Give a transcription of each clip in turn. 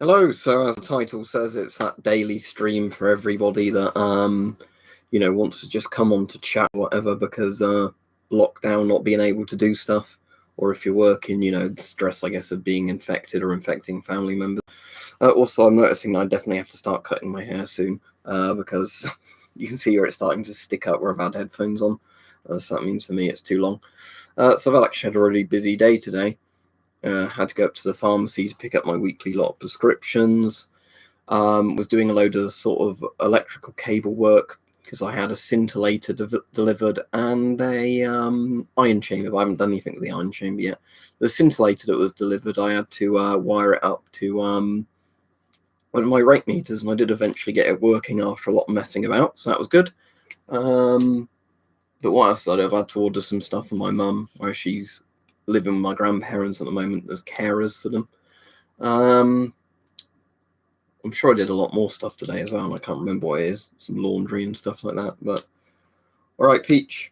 Hello. So as the title says, it's that daily stream for everybody that wants to just come on to chat, whatever, because lockdown, not being able to do stuff, or if you're working, the stress, I guess, of being infected or infecting family members. Also, I'm noticing I definitely have to start cutting my hair soon because you can see where it's starting to stick up where I've had headphones on. So that means for me it's too long. So I've actually had a really busy day today. Had to go up to the pharmacy to pick up my weekly lot of prescriptions. Was doing a load of sort of electrical cable work because I had a scintillator delivered and a iron chamber. I haven't done anything with the iron chamber yet. The scintillator that was delivered, I had to wire it up to one of my rate meters, and I did eventually get it working after a lot of messing about, so that was good. But what else did I do? I've had to order some stuff for my mum, where she's living with my grandparents at the moment as carers for them. I'm sure I did a lot more stuff today as well, and I can't remember what it is. Some laundry and stuff like that. But all right, Peach.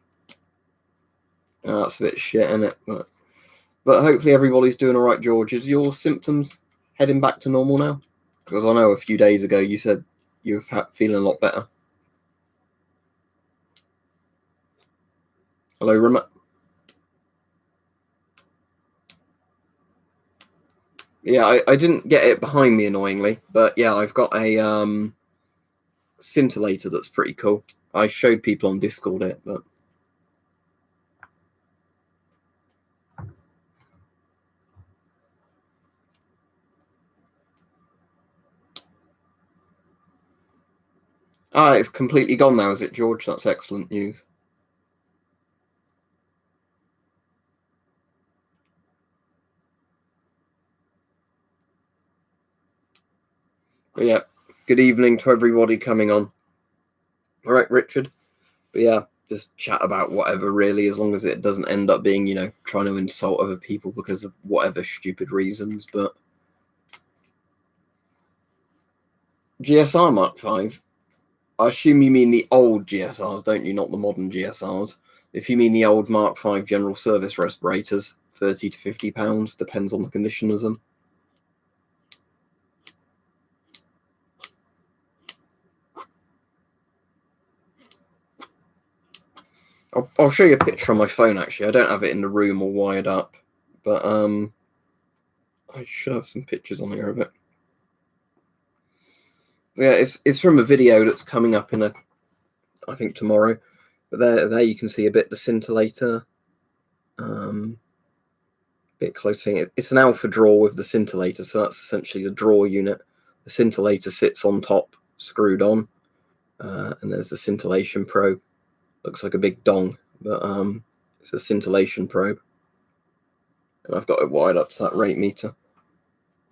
That's a bit shit, isn't it? But hopefully everybody's doing all right, George. Is your symptoms heading back to normal now? Because I know a few days ago you said you were feeling a lot better. Hello, Rima. Yeah, I didn't get it behind me, annoyingly. But yeah, I've got a scintillator that's pretty cool. I showed people on Discord it, but... it's completely gone now, is it, George? That's excellent news. But yeah, good evening to everybody coming on. All right, Richard. But yeah, just chat about whatever, really, as long as it doesn't end up being, trying to insult other people because of whatever stupid reasons. But GSR Mark V, I assume you mean the old GSRs, don't you? Not the modern GSRs. If you mean the old Mark V general service respirators, £30 to £50, depends on the condition of them. I'll show you a picture on my phone, actually. I don't have it in the room or wired up, but I should have some pictures on here of it. Yeah, it's from a video that's coming up in I think tomorrow. But there you can see a bit the scintillator. Bit close thing. It's an alpha draw with the scintillator, so that's essentially the draw unit. The scintillator sits on top, screwed on, and there's the scintillation probe. Looks like a big dong, but it's a scintillation probe. And I've got it wired up to that rate meter.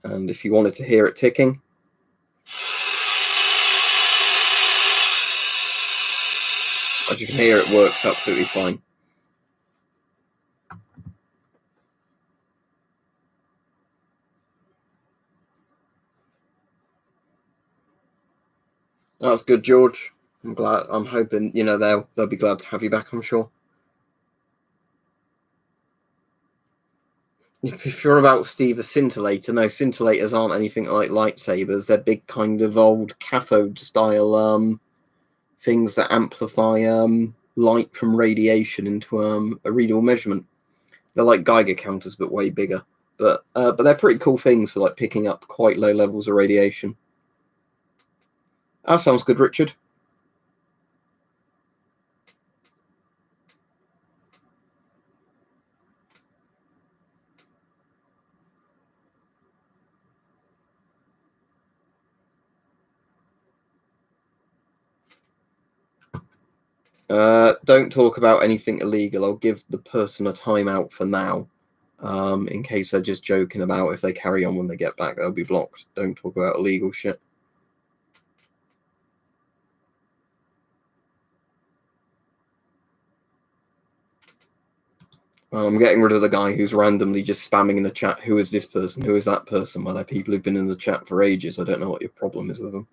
And if you wanted to hear it ticking, as you can hear, it works absolutely fine. That's good, George. I'm glad. I'm hoping they'll be glad to have you back, I'm sure. If you're about Steve, a scintillator, no, scintillators aren't anything like lightsabers. They're big kind of old cathode style things that amplify light from radiation into a readable measurement. They're like Geiger counters, but way bigger. But they're pretty cool things for like picking up quite low levels of radiation. That sounds good, Richard. Don't talk about anything illegal. I'll give the person a timeout for now. In case they're just joking about. If they carry on when they get back, they'll be blocked. Don't talk about illegal shit. I'm getting rid of the guy who's randomly just spamming in the chat. Who is this person? Who is that person? Well, they're people who've been in the chat for ages. I don't know what your problem is with them.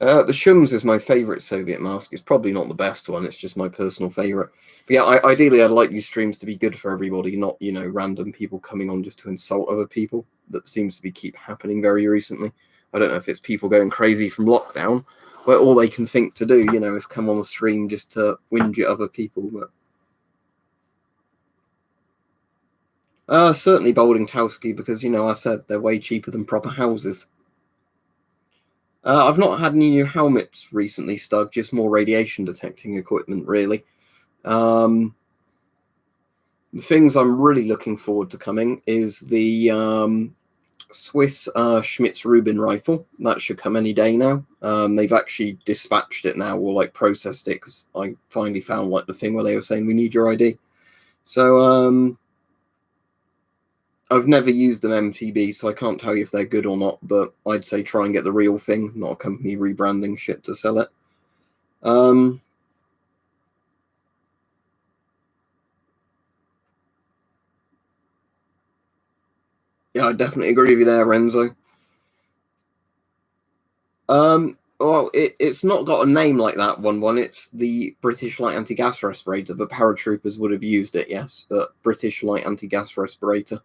The Shums is my favourite Soviet mask. It's probably not the best one. It's just my personal favourite. But yeah, ideally, I'd like these streams to be good for everybody, not, you know, random people coming on just to insult other people. That seems to be keep happening very recently. I don't know if it's people going crazy from lockdown, where all they can think to do, you know, is come on the stream just to whinge at other people. But certainly Bolding-Towski, because, you know, I said they're way cheaper than proper houses. I've not had any new helmets recently, Stug, just more radiation detecting equipment, really. The things I'm really looking forward to coming is the Swiss Schmitz Rubin rifle. That should come any day now. They've actually dispatched it now, or like processed it, because I finally found like the thing where they were saying we need your ID. So I've never used an MTB, so I can't tell you if they're good or not, but I'd say try and get the real thing, not a company rebranding shit to sell it. Yeah, I definitely agree with you there, Renzo. Well, it's not got a name like that one. It's the British Light Anti-Gas Respirator, but paratroopers would have used it, yes. But British Light Anti-Gas Respirator.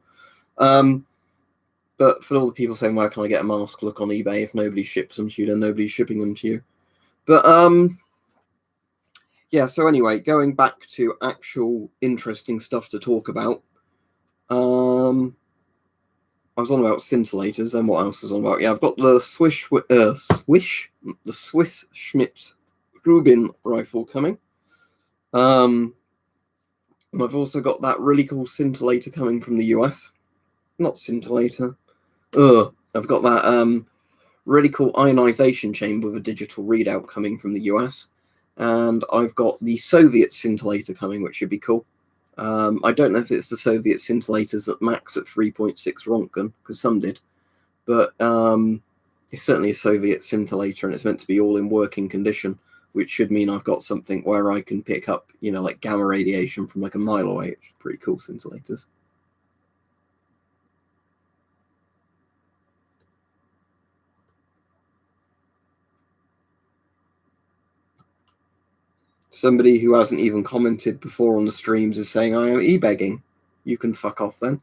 But for all the people saying, where can I get a mask? Look on eBay. If nobody ships them to you, then nobody's shipping them to you. But yeah. So anyway, going back to actual interesting stuff to talk about. I was on about scintillators, and what else was on about? Yeah, I've got the Swiss Schmidt Rubin rifle coming. And I've also got that really cool scintillator coming from the US. Not scintillator. I've got that really cool ionization chamber with a digital readout coming from the US. And I've got the Soviet scintillator coming, which should be cool. I don't know if it's the Soviet scintillators that max at 3.6 Rontgen, because some did. But it's certainly a Soviet scintillator, and it's meant to be all in working condition, which should mean I've got something where I can pick up, you know, like gamma radiation from like a mile away, which is pretty cool scintillators. Somebody who hasn't even commented before on the streams is saying I am e-begging. You can fuck off then.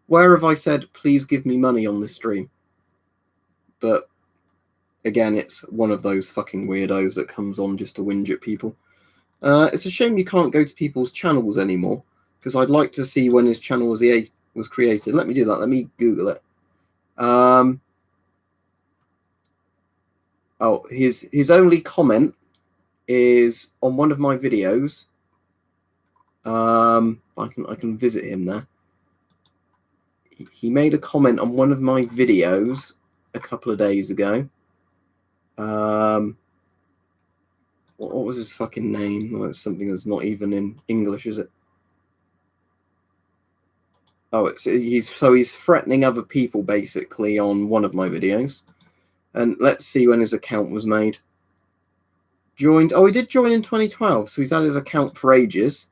Where have I said, please give me money on this stream? But again, it's one of those fucking weirdos that comes on just to whinge at people. It's a shame you can't go to people's channels anymore, because I'd like to see when his channel was created. Let me do that. Let me Google it. His only comment is on one of my videos. I can visit him there. He made a comment on one of my videos a couple of days ago. What was his fucking name? Well, it's something that's not even in English, is it? Oh, he's threatening other people basically on one of my videos. And let's see when his account was made. Joined. Oh, he did join in 2012, so he's had his account for ages,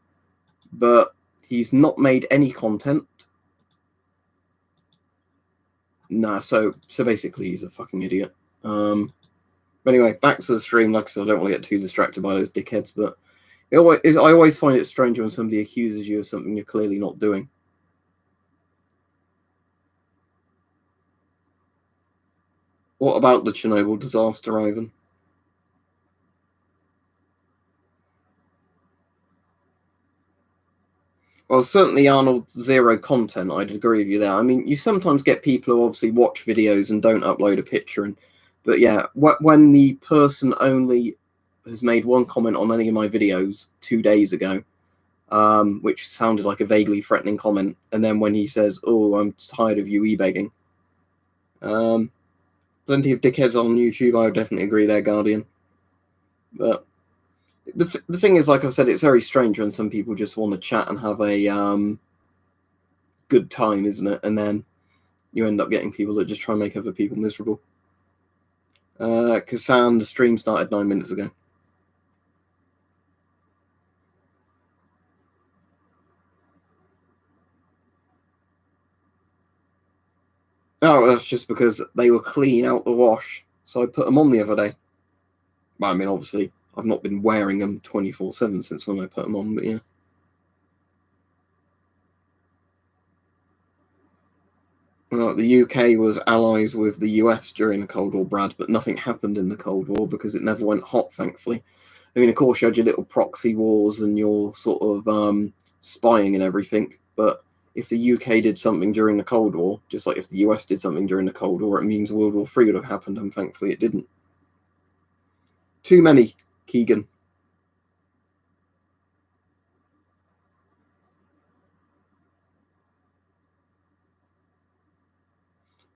but he's not made any content. Nah, so basically he's a fucking idiot. But anyway, back to the stream. Like I said, I don't want to get too distracted by those dickheads, but I always find it strange when somebody accuses you of something you're clearly not doing. What about the Chernobyl disaster, Ivan? Well, certainly Arnold zero content. I'd agree with you there. I mean, you sometimes get people who obviously watch videos and don't upload a picture, but yeah, when the person only has made one comment on any of my videos 2 days ago, which sounded like a vaguely threatening comment, and then when he says, "Oh, I'm tired of you e-begging," plenty of dickheads on YouTube. I would definitely agree there, Guardian. But the thing is, like I said, it's very strange when some people just want to chat and have a good time, isn't it? And then you end up getting people that just try and make other people miserable. Kasan, the stream started 9 minutes ago. Oh, that's just because they were clean out the wash, so I put them on the other day. I mean, obviously, I've not been wearing them 24/7 since when I put them on, but yeah. The UK was allies with the US during the Cold War, Brad, but nothing happened in the Cold War because it never went hot, thankfully. I mean, of course, you had your little proxy wars and your sort of spying and everything, but if the UK did something during the Cold War, just like if the US did something during the Cold War, it means World War III would have happened, and thankfully it didn't. Too many, Keegan.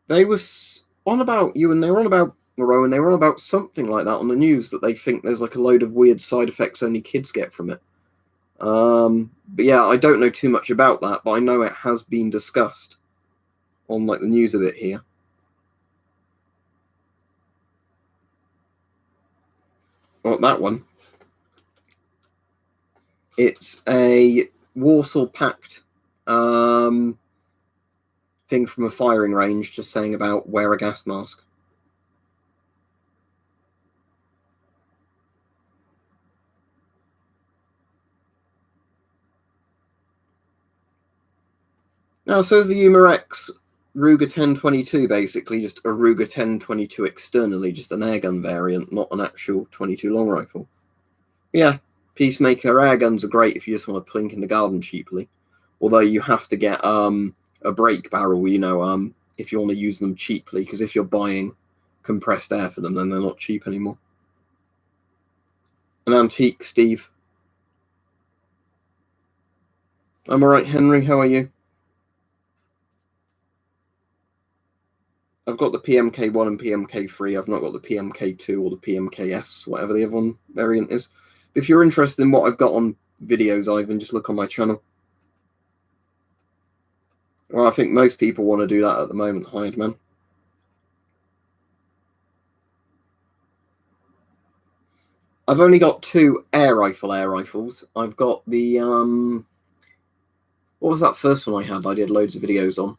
They were on about you, and they were on about Moreau, and they were on about something like that on the news, that they think there's like a load of weird side effects only kids get from it. But yeah, I don't know too much about that, but I know it has been discussed on like the news a bit here. Well, that one. It's a Warsaw Pact thing from a firing range, just saying about wear a gas mask. Now, so is the Umarex Ruger 1022 basically just a Ruger 1022 externally, just an airgun variant, not an actual 22 long rifle. Yeah, Peacemaker air guns are great if you just want to plink in the garden cheaply. Although you have to get a break barrel, you know, if you want to use them cheaply, because if you're buying compressed air for them, then they're not cheap anymore. An antique, Steve. I'm all right, Henry. How are you? I've got the PMK1 and PMK3. I've not got the PMK2 or the PMKS, whatever the other one variant is. If you're interested in what I've got on videos, Ivan, just look on my channel. Well, I think most people want to do that at the moment, Hyde, man. I've only got two air rifles. I've got the what was that first one I had? I did loads of videos on.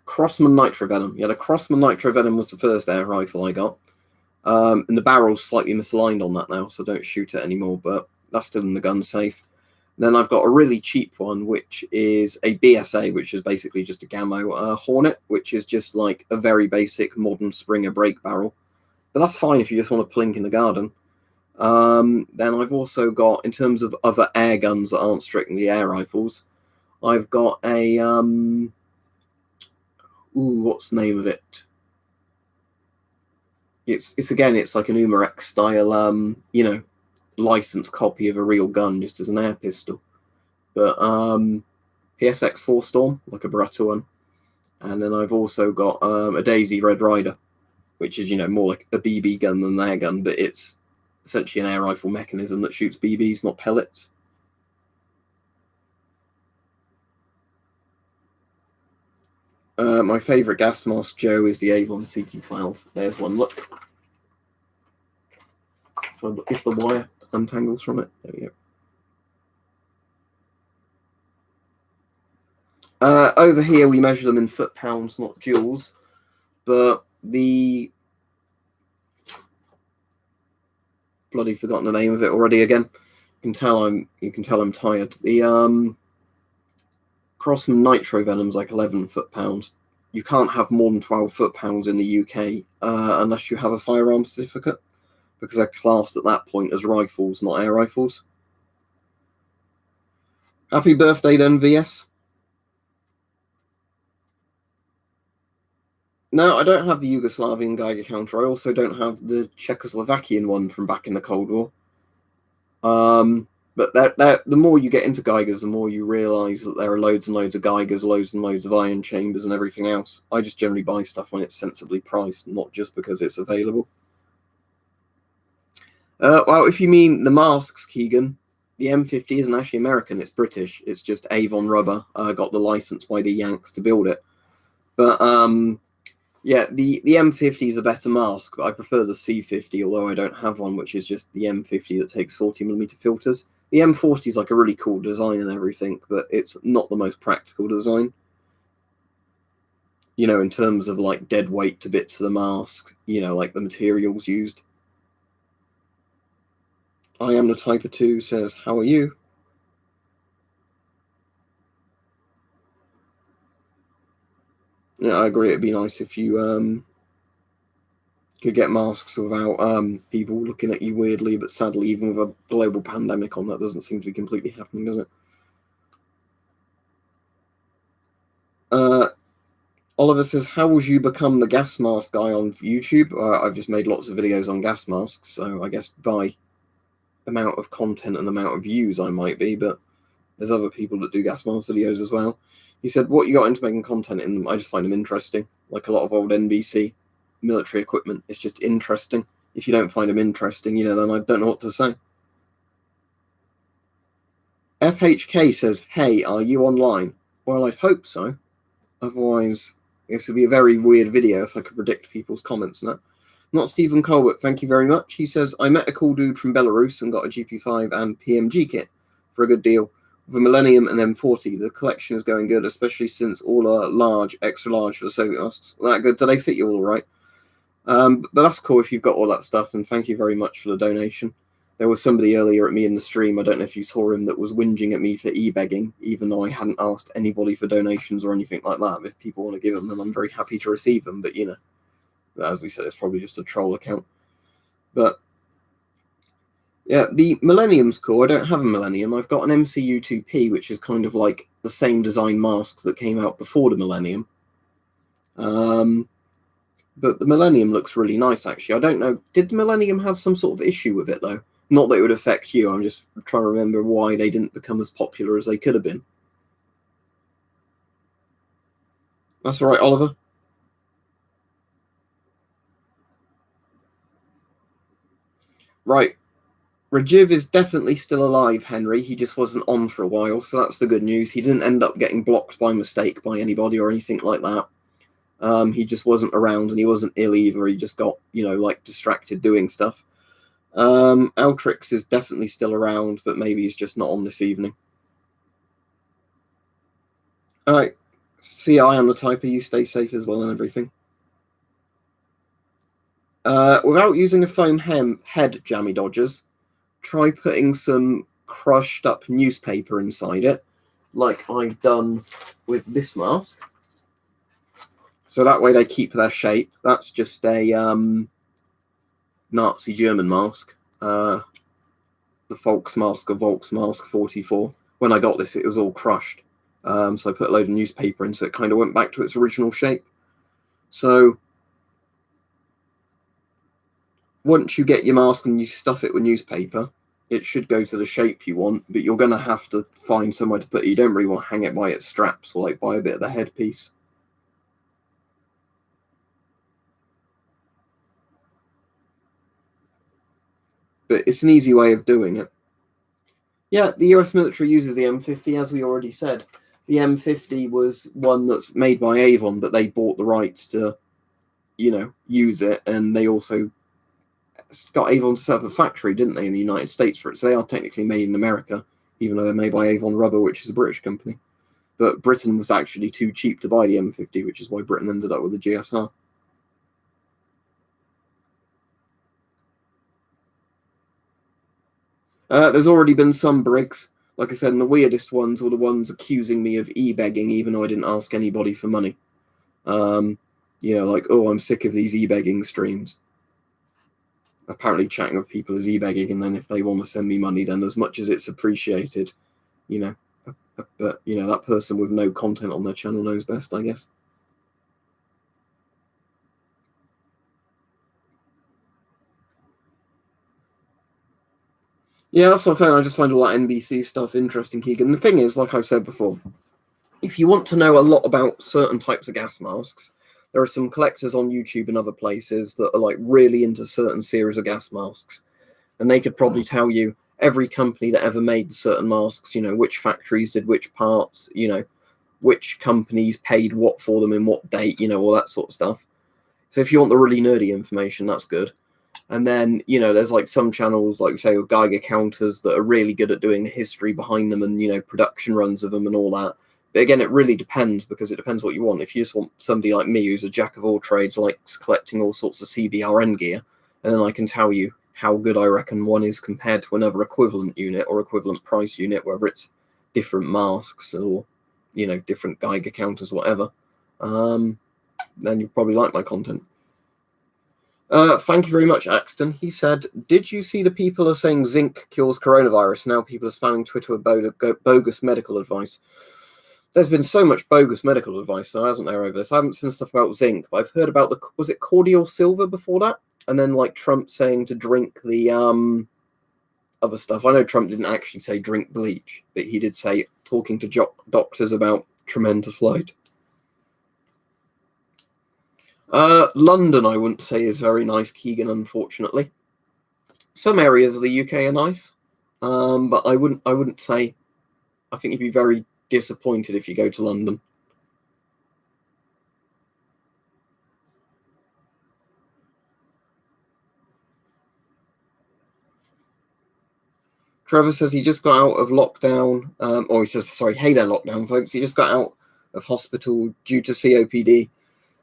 Crossman Nitro Venom. Yeah, the Crossman Nitro Venom was the first air rifle I got. And the barrel's slightly misaligned on that now, so don't shoot it anymore, but that's still in the gun safe. Then I've got a really cheap one, which is a BSA, which is basically just a Gammo Hornet, which is just like a very basic modern Springer break barrel. But that's fine if you just want to plink in the garden. Then I've also got, in terms of other air guns that aren't strictly air rifles, I've got a what's the name of it? It's like an Umarex style, you know, licensed copy of a real gun, just as an air pistol. But PSX 4 Storm, like a Beretta one. And then I've also got a Daisy Red Rider, which is, you know, more like a BB gun than an air gun, but it's essentially an air rifle mechanism that shoots BBs, not pellets. My favourite gas mask, Joe, is the Avon CT12. There's one, look. If the wire untangles from it, there we go. Over here, we measure them in foot-pounds, not joules. But the... bloody forgotten the name of it already again. You can tell I'm tired. The Crossman Nitro Venom's like 11 foot-pounds. You can't have more than 12 foot-pounds in the UK unless you have a firearms certificate, because they're classed at that point as rifles, not air rifles. Happy birthday then, VS. No, I don't have the Yugoslavian Geiger counter. I also don't have the Czechoslovakian one from back in the Cold War. But the more you get into Geigers, the more you realise that there are loads and loads of Geigers, loads and loads of iron chambers and everything else. I just generally buy stuff when it's sensibly priced, not just because it's available. Well, if you mean the masks, Keegan, the M50 isn't actually American, it's British. It's just Avon Rubber got the license by the Yanks to build it. But yeah, the M50 is a better mask, but I prefer the C50, although I don't have one, which is just the M50 that takes 40mm filters. The M40 is like a really cool design and everything, but it's not the most practical design. you know, in terms of like dead weight to bits of the mask, you know, like the materials used. I am the type of 2 says, how are you? Yeah, I agree. It'd be nice if you could get masks without people looking at you weirdly, but sadly, even with a global pandemic on, that doesn't seem to be completely happening, does it? Oliver says, how would you become the gas mask guy on YouTube? I've just made lots of videos on gas masks, so I guess by amount of content and amount of views I might be, but there's other people that do gas mask videos as well. He said, what you got into making content in them? I just find them interesting. Like a lot of old NBC military equipment, it's just interesting. If you don't find them interesting, you know, then I don't know what to say. FHK says, hey, are you online? Well, I'd hope so. Otherwise, this would be a very weird video if I could predict people's comments and that. Not Stephen Colbert, thank you very much. He says, I met a cool dude from Belarus and got a GP5 and PMG kit for a good deal. With a Millennium and M40, the collection is going good, especially since all are large, extra large for the Soviet masks. That good? Do they fit you all right? But that's cool if you've got all that stuff, and thank you very much for the donation. There was somebody earlier at me in the stream, I don't know if you saw him, that was whinging at me for e-begging, even though I hadn't asked anybody for donations or anything like that. If people want to give them, then I'm very happy to receive them, but you know, as we said, it's probably just a troll account. But yeah, the Millennium's cool. I don't have a Millennium. I've got an MCU2P, which is kind of like the same design masks that came out before the Millennium. But the Millennium looks really nice, actually. I don't know, did the Millennium have some sort of issue with it, though? Not that it would affect you, I'm just trying to remember why they didn't become as popular as they could have been. That's all right, Oliver. Right. Rajiv is definitely still alive, Henry. He just wasn't on for a while, so that's the good news. He didn't end up getting blocked by mistake by anybody or anything like that. He just wasn't around, and he wasn't ill either. He just got, you know, like distracted doing stuff. Altrix is definitely still around, but maybe he's just not on this evening. All right. See, I am the typer. You stay safe as well and everything. Without using a foam head, Jammy Dodgers, try putting some crushed up newspaper inside it, like I've done with this mask. So that way they keep their shape. That's just a Nazi German mask. The Volksmask or Volksmask 44. When I got this, it was all crushed. So I put a load of newspaper in, so it kind of went back to its original shape. So once you get your mask and you stuff it with newspaper, it should go to the shape you want, but you're going to have to find somewhere to put it. You don't really want to hang it by its straps or like by a bit of the headpiece. But it's an easy way of doing it. Yeah, the US military uses the M50, as we already said. The M50 was one that's made by Avon, but they bought the rights to, you know, use it, and they also got Avon to set up a factory, didn't they, in the United States for it? So they are technically made in America, even though they're made by Avon Rubber, which is a British company. But Britain was actually too cheap to buy the M50, which is why Britain ended up with the GSR. There's already been some Briggs. Like I said, and the weirdest ones were the ones accusing me of e-begging, even though I didn't ask anybody for money. You know, like, oh, I'm sick of these e-begging streams. Apparently chatting with people is e-begging, and then if they want to send me money, then as much as it's appreciated, you know. But, you know, that person with no content on their channel knows best, I guess. Yeah, that's what I found. I just find all that NBC stuff interesting, Keegan. The thing is, like I've said before, if you want to know a lot about certain types of gas masks, there are some collectors on YouTube and other places that are like really into certain series of gas masks. And they could probably tell you every company that ever made certain masks, you know, which factories did which parts, you know, which companies paid what for them in what date, you know, all that sort of stuff. So if you want the really nerdy information, that's good. And then, you know, there's like some channels, like say, with Geiger counters that are really good at doing the history behind them and, you know, production runs of them and all that. But again, it really depends, because it depends what you want. If you just want somebody like me who's a jack of all trades, likes collecting all sorts of CBRN gear, and then I can tell you how good I reckon one is compared to another equivalent unit or equivalent price unit, whether it's different masks or, you know, different Geiger counters, whatever, then you'll probably like my content. Thank you very much, Axton. He said, did you see the people are saying zinc cures coronavirus? Now people are spamming Twitter with bogus medical advice. There's been so much bogus medical advice, though, hasn't there, over this? I haven't seen stuff about zinc, but I've heard about was it cordial silver before that? And then, like, Trump saying to drink the other stuff. I know Trump didn't actually say drink bleach, but he did say, talking to doctors about tremendous light. London, I wouldn't say is very nice, Keegan, unfortunately. Some areas of the UK are nice, but I wouldn't say. I think you'd be very disappointed if you go to London. Trevor says he just got out of lockdown, or he says, sorry, hey there, lockdown, folks. He just got out of hospital due to COPD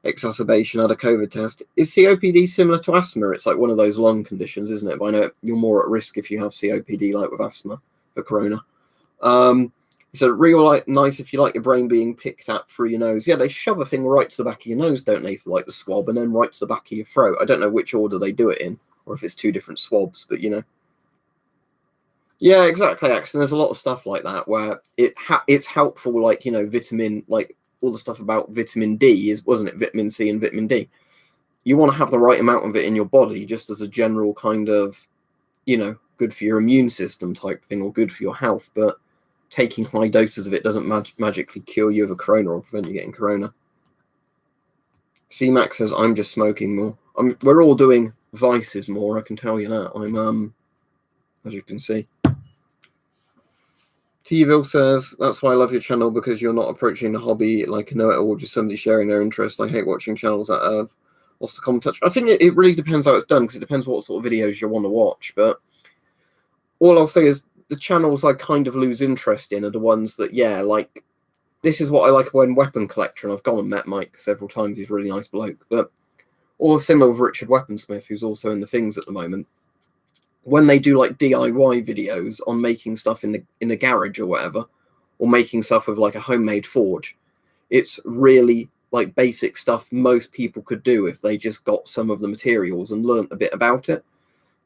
exacerbation, had a COVID test. Is COPD similar to asthma? It's like one of those lung conditions, isn't it? But I know you're more at risk if you have COPD, like with asthma, for corona. He said, real nice if you like your brain being picked at through your nose. Yeah, they shove a thing right to the back of your nose, don't they, for like the swab, and then right to the back of your throat. I don't know which order they do it in, or if it's two different swabs, but you know. Yeah, exactly, Axon. There's a lot of stuff like that where it's helpful, like, you know, vitamin, like all the stuff about vitamin D wasn't it vitamin C and vitamin D? You want to have the right amount of it in your body, just as a general kind of, you know, good for your immune system type thing, or good for your health. But taking high doses of it doesn't magically cure you of a corona or prevent you getting corona. C-Max says, I'm just smoking more. We're all doing vices more, I can tell you that. I'm, as you can see. T-Ville says, that's why I love your channel, because you're not approaching the hobby like a know-it-all, just somebody sharing their interest. I hate watching channels that have lost the common touch. I think it really depends how it's done, because it depends what sort of videos you want to watch. But all I'll say is the channels I kind of lose interest in are the ones that, yeah, like, this is what I like when Weapon Collector, and I've gone and met Mike several times. He's a really nice bloke. But or similar with Richard Weaponsmith, who's also in the things at the moment. When they do like DIY videos on making stuff in the garage or whatever, or making stuff with like a homemade forge, it's really like basic stuff most people could do if they just got some of the materials and learnt a bit about it.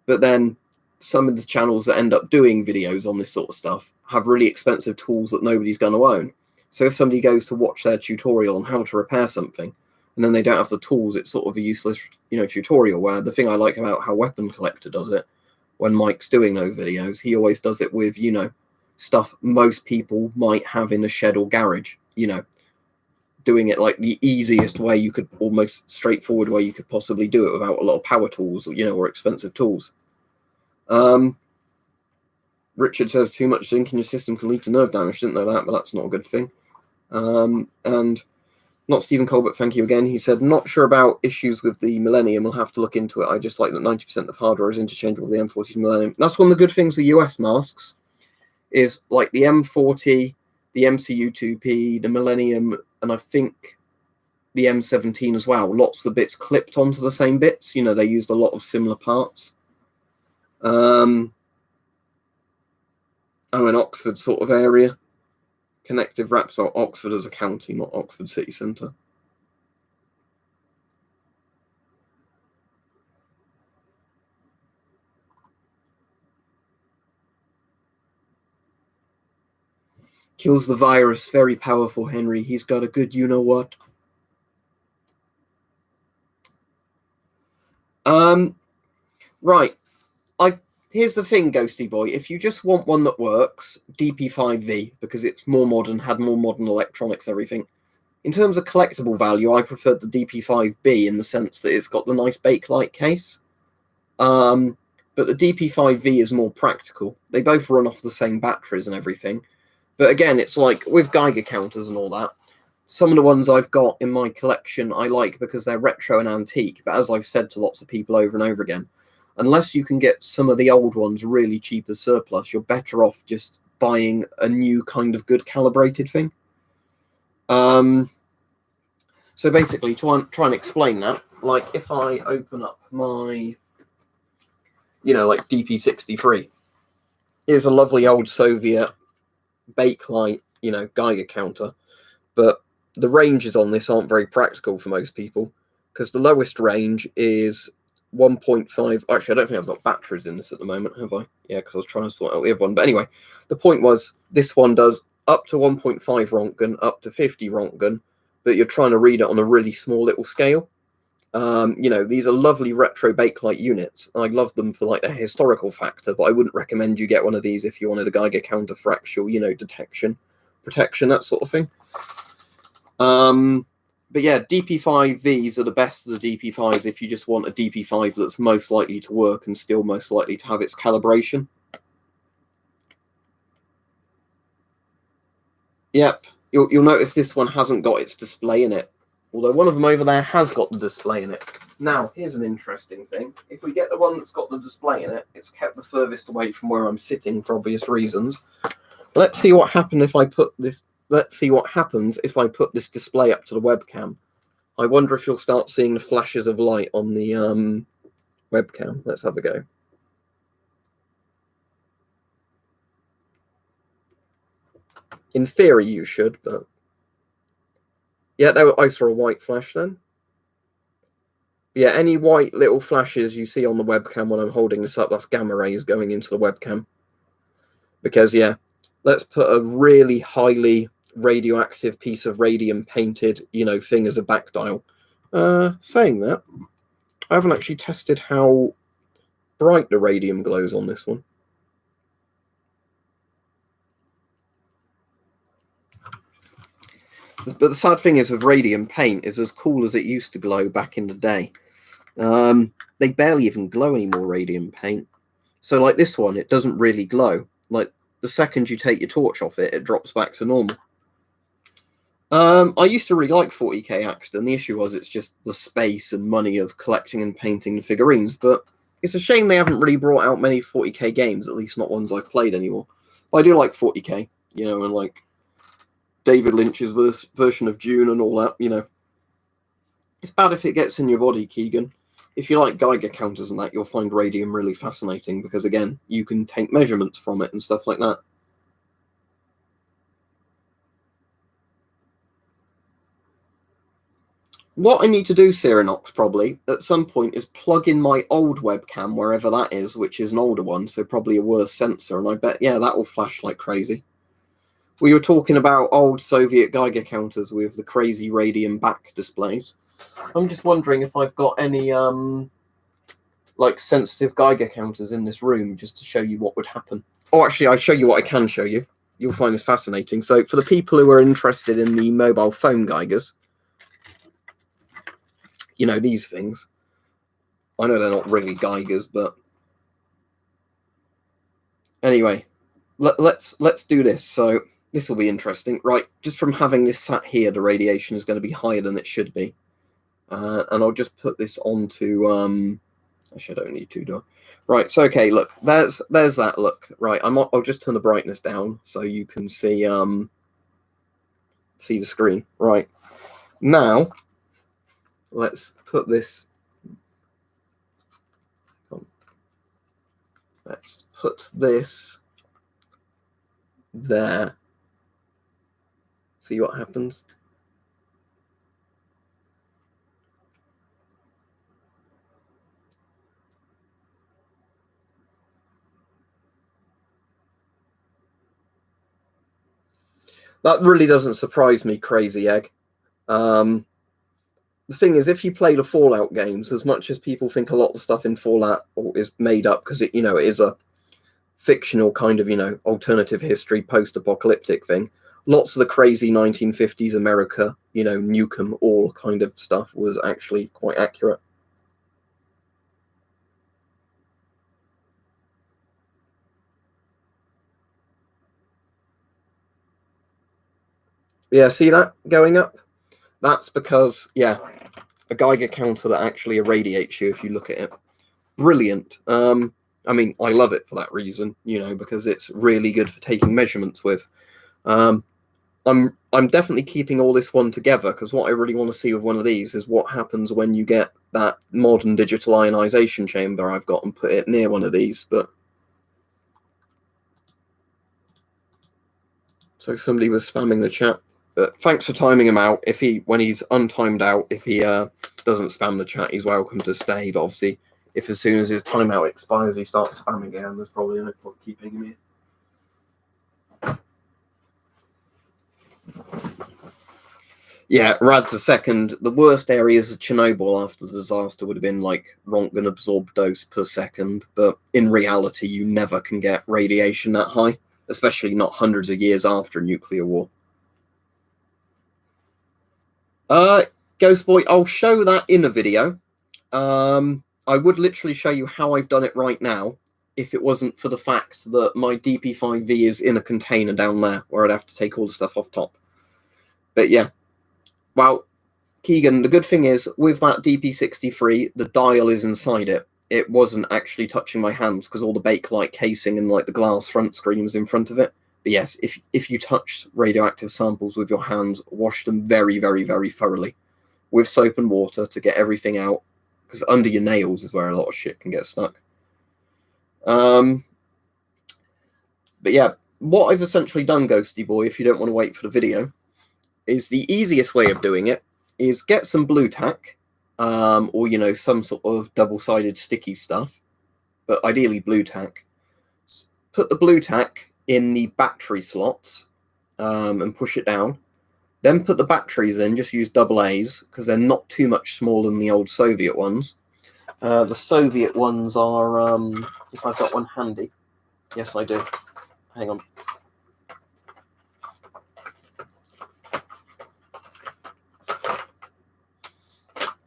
But then some of the channels that end up doing videos on this sort of stuff have really expensive tools that nobody's going to own. So if somebody goes to watch their tutorial on how to repair something, and then they don't have the tools, it's sort of a useless, you know, tutorial. Where the thing I like about how Weapon Collector does it, when Mike's doing those videos, he always does it with, you know, stuff most people might have in a shed or garage, you know, doing it like the easiest way you could, almost straightforward way you could possibly do it without a lot of power tools, or, you know, or expensive tools. Richard says too much zinc in your system can lead to nerve damage. Didn't know that, but that's not a good thing. And not Stephen Colbert, thank you again. He said, not sure about issues with the Millennium. We'll have to look into it. I just like that 90% of hardware is interchangeable with the M40's Millennium. That's one of the good things the US masks is, like the M40, the MCU2P, the Millennium, and I think the M17 as well. Lots of the bits clipped onto the same bits. You know, they used a lot of similar parts. I'm in Oxford sort of area. Connective wraps are Oxford as a county, not Oxford city centre. Kills the virus. Very powerful, Henry. He's got a good you-know-what. Right. Here's the thing, Ghosty Boy. If you just want one that works, DP5V, because it's more modern, had more modern electronics, everything. In terms of collectible value, I preferred the DP5B in the sense that it's got the nice Bakelite case. But the DP5V is more practical. They both run off the same batteries and everything. But again, it's like with Geiger counters and all that, some of the ones I've got in my collection I like because they're retro and antique. But as I've said to lots of people over and over again, unless you can get some of the old ones really cheap as surplus, you're better off just buying a new kind of good calibrated thing. So basically, to try and explain that, like if I open up my, like DP63, is a lovely old Soviet Bakelite, Geiger counter, but the ranges on this aren't very practical for most people because the lowest range is 1.5. Actually, I don't think I've got batteries in this at the moment, have I? Yeah, because I was trying to sort out the other one. But anyway, the point was this one does up to 1.5 Rontgen, up to 50 Rontgen, but you're trying to read it on a really small little scale. These are lovely retro Bakelite units. I love them for like a historical factor, but I wouldn't recommend you get one of these if you wanted a Geiger counter for actual, detection, protection, that sort of thing. But yeah, DP5Vs are the best of the DP5s if you just want a DP5 that's most likely to work and still most likely to have its calibration. Yep, you'll notice this one hasn't got its display in it, although one of them over there has got the display in it. Now, here's an interesting thing. If we get the one that's got the display in it, it's kept the furthest away from where I'm sitting for obvious reasons. Let's see what happens if I put this. Let's see what happens if I put this display up to the webcam. I wonder if you'll start seeing the flashes of light on the webcam. Let's have a go. In theory, you should, but yeah, I saw a white flash then. Yeah, any white little flashes you see on the webcam when I'm holding this up, that's gamma rays going into the webcam. Because, yeah, let's put a really highly radioactive piece of radium painted, thing as a back dial. Saying that, I haven't actually tested how bright the radium glows on this one. But the sad thing is with radium paint is as cool as it used to glow back in the day. They barely even glow anymore, radium paint. So like this one, it doesn't really glow. Like the second you take your torch off it, it drops back to normal. I used to really like 40k Axton. The issue was it's just the space and money of collecting and painting the figurines. But it's a shame they haven't really brought out many 40k games, at least not ones I've played anymore. But I do like 40k, and like David Lynch's version of Dune and all that, It's bad if it gets in your body, Keegan. If you like Geiger counters and that, you'll find radium really fascinating because, again, you can take measurements from it and stuff like that. What I need to do, Cyanox, probably, at some point, is plug in my old webcam, wherever that is, which is an older one, so probably a worse sensor, and I bet, yeah, that will flash like crazy. We were talking about old Soviet Geiger counters with the crazy radium back displays. I'm just wondering if I've got any like sensitive Geiger counters in this room just to show you what would happen. Oh, actually, I'll show you what I can show you. You'll find this fascinating. So for the people who are interested in the mobile phone Geigers, these things. I know they're not really Geigers, but anyway, let's do this. So this will be interesting, right? Just from having this sat here, the radiation is going to be higher than it should be. And I'll just put this onto, actually I don't need to, do I? Right, so okay, look, there's that look. Right, I'll just turn the brightness down so you can see the screen. Right, now, let's put this, let's put this there. See what happens. That really doesn't surprise me, Crazy Egg. The thing is, if you play the Fallout games, as much as people think a lot of the stuff in Fallout is made up because it is a fictional kind of, alternative history, post-apocalyptic thing, lots of the crazy 1950s America, Nukem, all kind of stuff was actually quite accurate. Yeah, see that going up? That's because, yeah, a Geiger counter that actually irradiates you if you look at it. Brilliant. I mean, I love it for that reason, because it's really good for taking measurements with. I'm definitely keeping all this one together, because what I really want to see with one of these is what happens when you get that modern digital ionization chamber I've got and put it near one of these. But so somebody was spamming the chat. Thanks for timing him out. When he's untimed out, if he doesn't spam the chat, he's welcome to stay. But obviously, if as soon as his timeout expires, he starts spamming again, there's probably no point keeping him here. Yeah, Rad's a second. The worst areas of Chernobyl after the disaster would have been like Rontgen absorbed dose per second, but in reality, you never can get radiation that high, especially not hundreds of years after a nuclear war. Ghost Boy, I'll show that in a video. I would literally show you how I've done it right now if it wasn't for the fact that my DP5V is in a container down there where I'd have to take all the stuff off top. But yeah. Well, Keegan, the good thing is, with that DP63, the dial is inside it. It wasn't actually touching my hands because all the Bakelite casing and like the glass front screen was in front of it. But yes, if you touch radioactive samples with your hands, wash them very, very, very thoroughly with soap and water to get everything out, because under your nails is where a lot of shit can get stuck. But yeah, what I've essentially done, Ghosty Boy, if you don't want to wait for the video, is the easiest way of doing it is get some blue tack, or, you know, some sort of double-sided sticky stuff, but ideally blue tack. Put the blue tack in the battery slots and push it down. Then put the batteries in, just use AA because they're not too much smaller than the old Soviet ones. The Soviet ones are, if I've got one handy. Yes, I do. Hang on.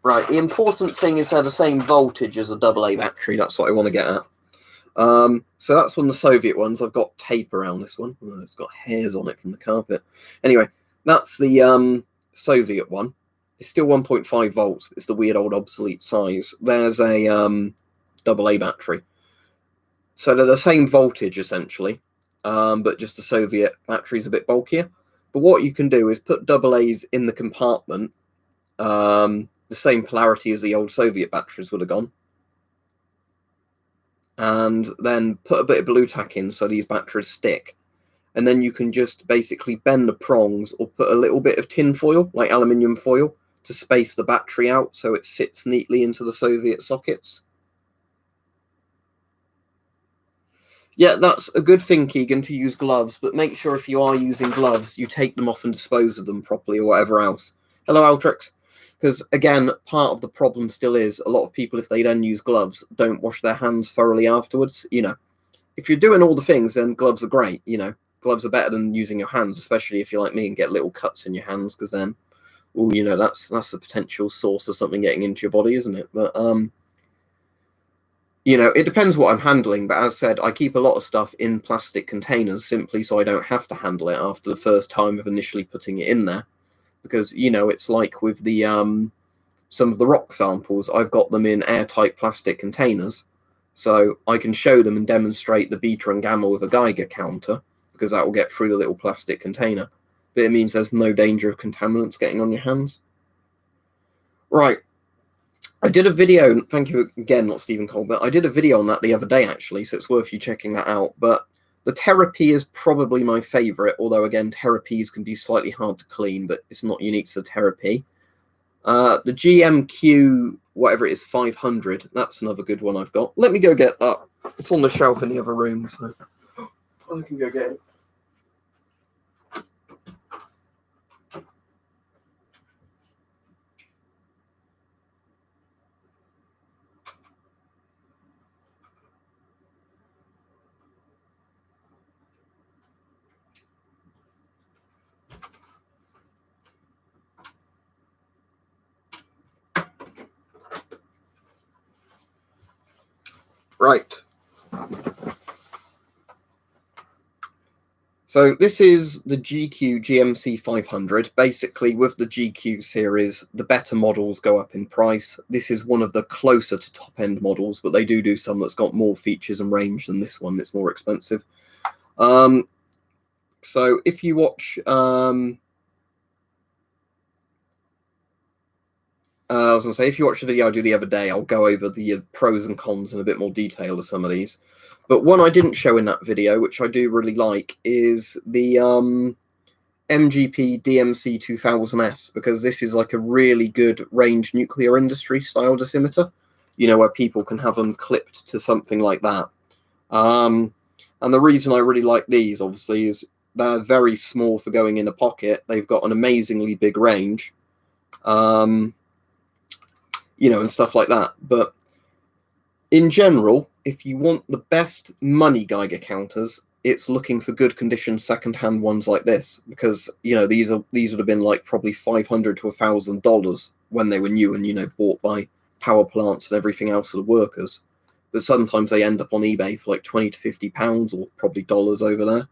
Right, the important thing is they're the same voltage as a AA battery. That's what I want to get at. So that's one of the Soviet ones. I've got tape around this one. Oh, it's got hairs on it from the carpet. Anyway, that's the Soviet one. It's still 1.5 volts. It's the weird old obsolete size. There's a AA battery. So they're the same voltage, essentially, but just the Soviet battery's a bit bulkier. But what you can do is put AA's in the compartment, the same polarity as the old Soviet batteries would have gone, and then put a bit of blue tack in so these batteries stick, and then you can just basically bend the prongs or put a little bit of tin foil, like aluminium foil, to space the battery out so it sits neatly into the Soviet sockets. Yeah, that's a good thing, Keegan, to use gloves, but make sure if you are using gloves, you take them off and dispose of them properly or whatever else. Hello, Altrix. Because, again, part of the problem still is a lot of people, if they then use gloves, don't wash their hands thoroughly afterwards. You know, if you're doing all the things, then gloves are great. You know, gloves are better than using your hands, especially if you're like me and get little cuts in your hands, because then, oh, you know, that's a potential source of something getting into your body, isn't it? But, you know, it depends what I'm handling. But as said, I keep a lot of stuff in plastic containers simply so I don't have to handle it after the first time of initially putting it in there. Because, you know, it's like with the some of the rock samples, I've got them in airtight plastic containers, so I can show them and demonstrate the beta and gamma with a Geiger counter, because that will get through the little plastic container. But it means there's no danger of contaminants getting on your hands. Right. I did a video, thank you again, not Stephen Colbert, I did a video on that the other day, actually, so it's worth you checking that out. But the Therapy is probably my favourite, although, again, Therapies can be slightly hard to clean, but it's not unique to the Therapy. The GMQ, whatever it is, 500, that's another good one I've got. Let me go get that. It's on the shelf in the other room, so I can go get it. Right. So this is the GQ GMC 500. Basically, with the GQ series, the better models go up in price. This is one of the closer to top-end models, but they do some that's got more features and range than this one. It's more expensive. So if you watch, I was going to say, if you watch the video I do the other day, I'll go over the pros and cons in a bit more detail of some of these. But one I didn't show in that video, which I do really like, is the MGP DMC 2000S, because this is like a really good range nuclear industry style dosimeter, you know, where people can have them clipped to something like that. And the reason I really like these, obviously, is they're very small for going in a pocket. They've got an amazingly big range, you know, and stuff like that. But in general, if you want the best money Geiger counters, it's looking for good condition second-hand ones like this, because, you know, these would have been like probably $500 to $1,000 when they were new and, you know, bought by power plants and everything else for the workers. But sometimes they end up on eBay for like £20 to £50, or probably dollars over there.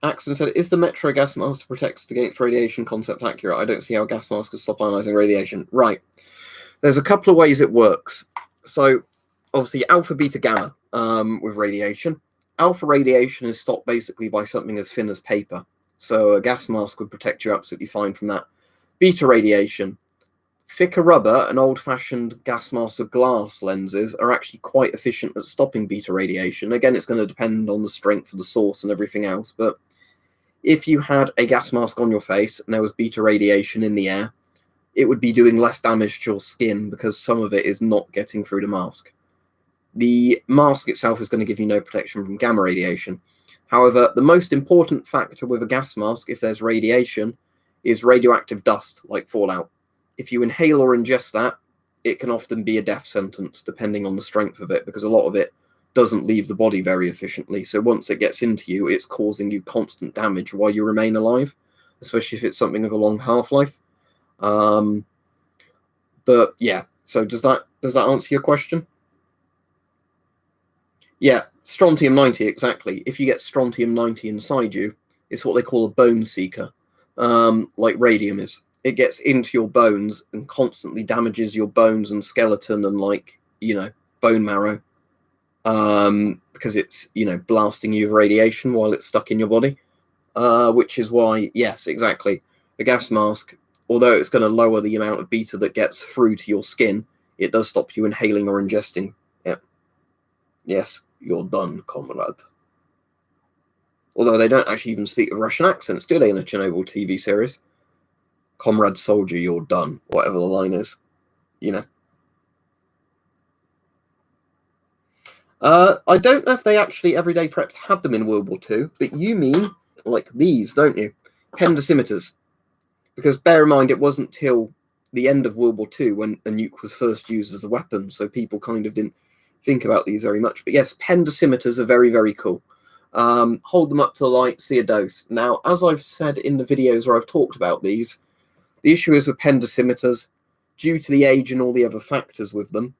Axon said, is the Metro gas mask to protect against radiation concept accurate? I don't see how gas masks can stop ionizing radiation. Right. There's a couple of ways it works. So, obviously, alpha, beta, gamma with radiation. Alpha radiation is stopped basically by something as thin as paper. So a gas mask would protect you absolutely fine from that. Beta radiation. Thicker rubber and old-fashioned gas masks with glass lenses are actually quite efficient at stopping beta radiation. Again, it's going to depend on the strength of the source and everything else. But if you had a gas mask on your face and there was beta radiation in the air, it would be doing less damage to your skin because some of it is not getting through the mask. The mask itself is going to give you no protection from gamma radiation. However, the most important factor with a gas mask, if there's radiation, is radioactive dust, like fallout. If you inhale or ingest that, it can often be a death sentence, depending on the strength of it, because a lot of it doesn't leave the body very efficiently. So once it gets into you, it's causing you constant damage while you remain alive, especially if it's something of a long half-life. But yeah, so does that answer your question? Yeah, strontium-90, exactly. If you get strontium-90 inside you, it's what they call a bone seeker, like radium is. It gets into your bones and constantly damages your bones and skeleton and, like, you know, bone marrow, because it's, you know, blasting you with radiation while it's stuck in your body, which is why, yes, exactly, a gas mask, although it's going to lower the amount of beta that gets through to your skin, it does stop you inhaling or ingesting. Yeah. Yes, you're done, comrade. Although they don't actually even speak with Russian accents, do they, in the Chernobyl TV series? Comrade soldier, you're done. Whatever the line is, you know. I don't know if they actually, everyday preps, had them in World War II, but you mean like these, don't you? Pen dosimeters. Because bear in mind, it wasn't till the end of World War II when a nuke was first used as a weapon, so people kind of didn't think about these very much. But yes, pen dosimeters are very, very cool. Hold them up to the light, see a dose. Now, as I've said in the videos where I've talked about these, the issue is with pen dosimeters, due to the age and all the other factors with them,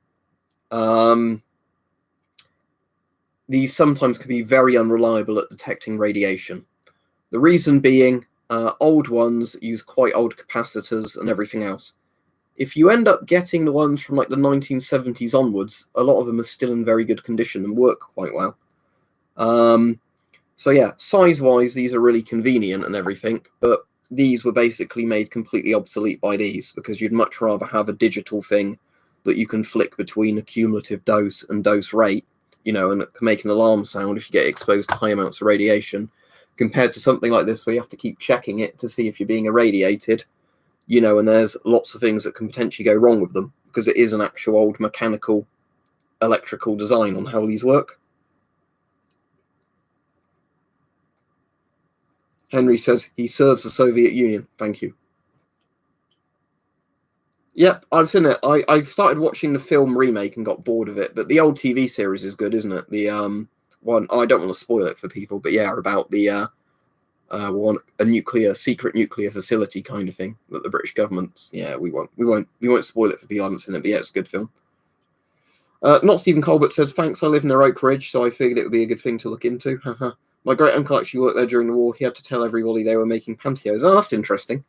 these sometimes can be very unreliable at detecting radiation. The reason being, old ones use quite old capacitors and everything else. If you end up getting the ones from like the 1970s onwards, a lot of them are still in very good condition and work quite well. So yeah, size-wise, these are really convenient and everything, but these were basically made completely obsolete by these, because you'd much rather have a digital thing that you can flick between a cumulative dose and dose rate, you know, and it can make an alarm sound if you get exposed to high amounts of radiation, compared to something like this where you have to keep checking it to see if you're being irradiated, you know, and there's lots of things that can potentially go wrong with them, because it is an actual old mechanical, electrical design on how these work. Henry says he serves the Soviet Union. Thank you. Yep, I've seen it. I started watching the film remake and got bored of it, but the old TV series is good, isn't it? The one, I don't want to spoil it for people, but yeah, about the a secret nuclear facility kind of thing that the British government's. Yeah, we won't spoil it for people who haven't seen it, but yeah, it's a good film. Not Stephen Colbert says, thanks, I live near Oak Ridge, so I figured it would be a good thing to look into. My great uncle actually worked there during the war. He had to tell everybody they were making pantyhose. Oh, that's interesting.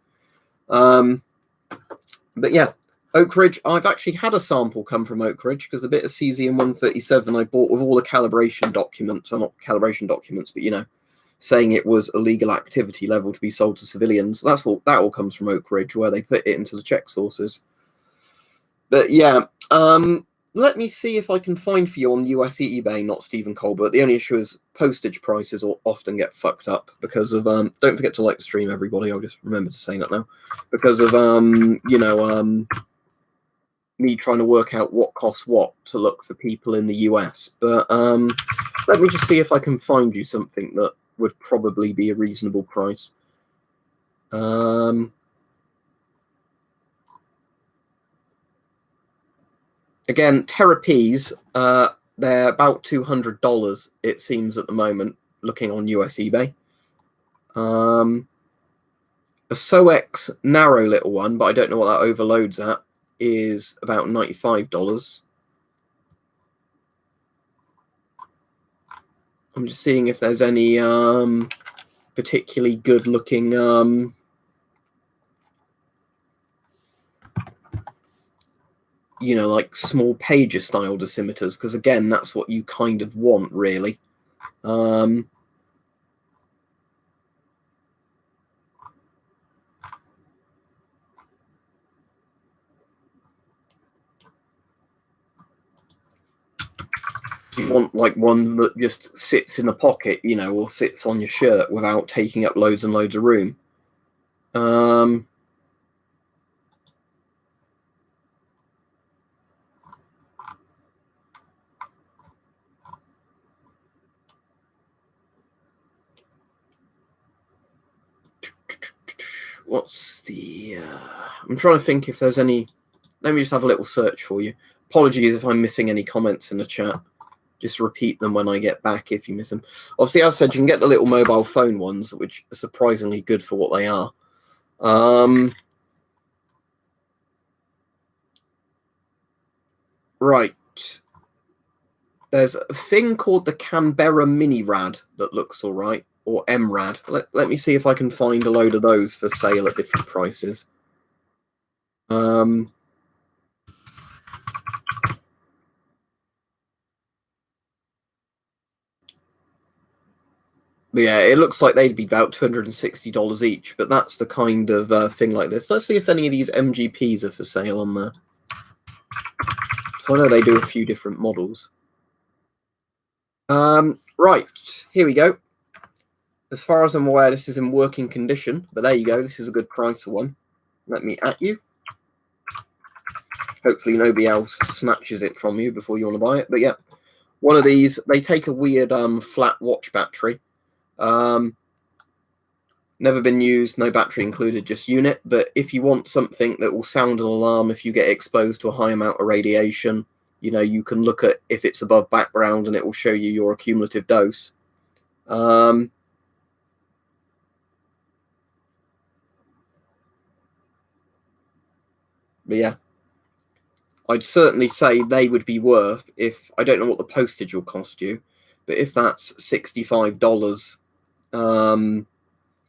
But yeah, Oak Ridge, I've actually had a sample come from Oak Ridge because a bit of cesium 137 I bought with all the calibration documents, or not calibration documents, but you know, saying it was a legal activity level to be sold to civilians. That all comes from Oak Ridge, where they put it into the check sources. But yeah, let me see if I can find for you on US eBay, not Stephen Colbert. The only issue is postage prices will often get fucked up because of don't forget to like the stream, everybody. I'll just remember to say that now, because of you know, me trying to work out what costs what to look for people in the US. But let me just see if I can find you something that would probably be a reasonable price. Again, Therapies, they're about $200, it seems, at the moment, looking on US eBay. A SOEX narrow little one, but I don't know what that overloads at, is about $95. I'm just seeing if there's any particularly good looking you know, like small pager style dosimeters, because again, that's what you kind of want, really. You want like one that just sits in a pocket, you know, or sits on your shirt without taking up loads and loads of room. What's the I'm trying to think if there's any. Let me just have a little search for you. Apologies if I'm missing any comments in the chat. Just repeat them when I get back if you miss them. Obviously, as I said, you can get the little mobile phone ones, which are surprisingly good for what they are. Right. There's a thing called the Canberra Mini Rad that looks all right, or MRAD. Let me see if I can find a load of those for sale at different prices. Yeah, it looks like they'd be about $260 each, but that's the kind of thing like this. Let's see if any of these MGPs are for sale on there. So I know they do a few different models. Right, here we go. As far as I'm aware, this is in working condition, but there you go. This is a good price for one. Let me at you. Hopefully nobody else snatches it from you before you want to buy it. But yeah, one of these, they take a weird flat watch battery. Never been used, no battery included, just unit. But if you want something that will sound an alarm if you get exposed to a high amount of radiation, you know, you can look at if it's above background and it will show you your accumulative dose. But yeah, I'd certainly say they would be worth, if I don't know what the postage will cost you, but if that's $65,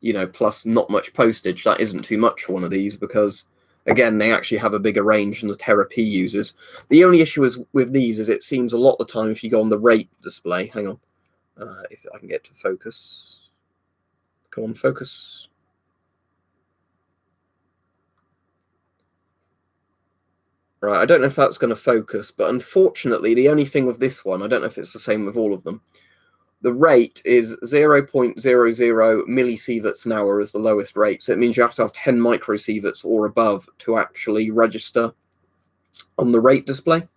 you know, plus not much postage, that isn't too much for one of these, because again, they actually have a bigger range than the Therapy uses. The only issue is with these is it seems a lot of the time if you go on the rate display, hang on, if I can get to focus, come on, focus. Right, I don't know if that's going to focus, but unfortunately, the only thing with this one, I don't know if it's the same with all of them, the rate is 0.00 millisieverts an hour as the lowest rate. So it means you have to have 10 microsieverts or above to actually register on the rate display.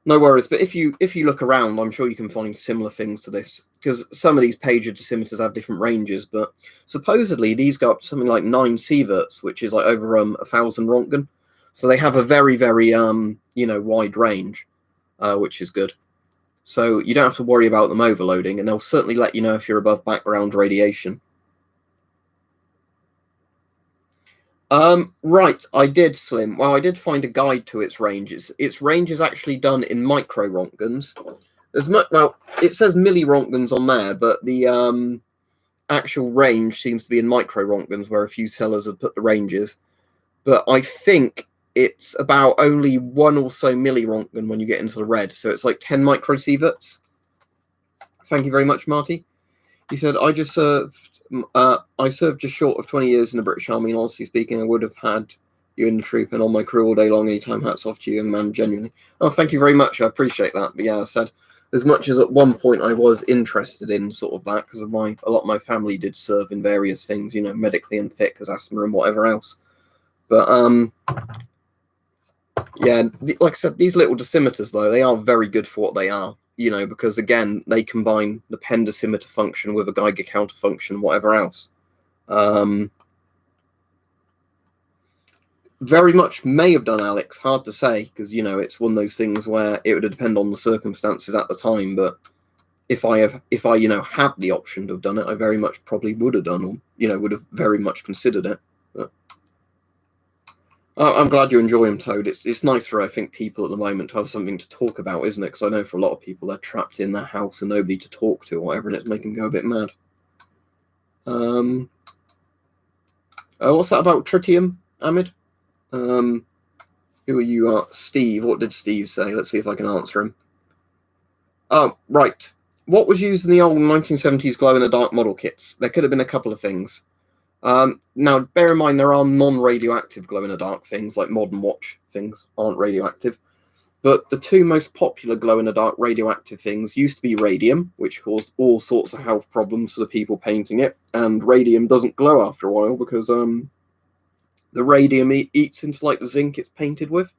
No worries, but if you look around, I'm sure you can find similar things to this, because some of these pager dosimeters have different ranges, but supposedly these go up to something like 9 sieverts, which is like over 1,000 Rontgen. So they have a very, very you know, wide range, which is good. So you don't have to worry about them overloading, and they'll certainly let you know if you're above background radiation. Right, I did, Slim. Well, I did find a guide to its range. Its range is actually done in micro Rontgens. Well, it says milli Rontgens on there, but the actual range seems to be in micro Rontgens, where a few sellers have put the ranges. but I think it's about only 1 or so millirontgen when you get into the red. So it's like 10 microsieverts. Thank you very much, Marty. He said, I served just short of 20 years in the British Army, and honestly speaking, I would have had you in the troop and on my crew all day long anytime. Hats off to you, young man, genuinely. Oh, thank you very much. I appreciate that. But yeah, I said, as much as at one point I was interested in sort of that, because of a lot of my family did serve in various things, medically unfit because asthma and whatever else. But yeah, like I said, these little dosimeters, though, they are very good for what they are, because, again, they combine the pen dosimeter function with a Geiger counter function, whatever else. Very much may have done, Alex. Hard to say, because, it's one of those things where it would depend on the circumstances at the time. But if I had the option to have done it, I very much probably would have done, or, would have very much considered it. But I'm glad you enjoy them, Toad. It's nice for, I think, people at the moment to have something to talk about, isn't it? Because I know for a lot of people, they're trapped in their house and nobody to talk to or whatever, and it's making them go a bit mad. What's that about tritium, Ahmed? Who are you? Steve. What did Steve say? Let's see if I can answer him. Oh, right. What was used in the old 1970s glow-in-the-dark model kits? There could have been a couple of things. Now, bear in mind, there are non-radioactive glow-in-the-dark things, like modern watch things aren't radioactive. But the two most popular glow-in-the-dark radioactive things used to be radium, which caused all sorts of health problems for the people painting it. And radium doesn't glow after a while because the radium eats into like the zinc it's painted with.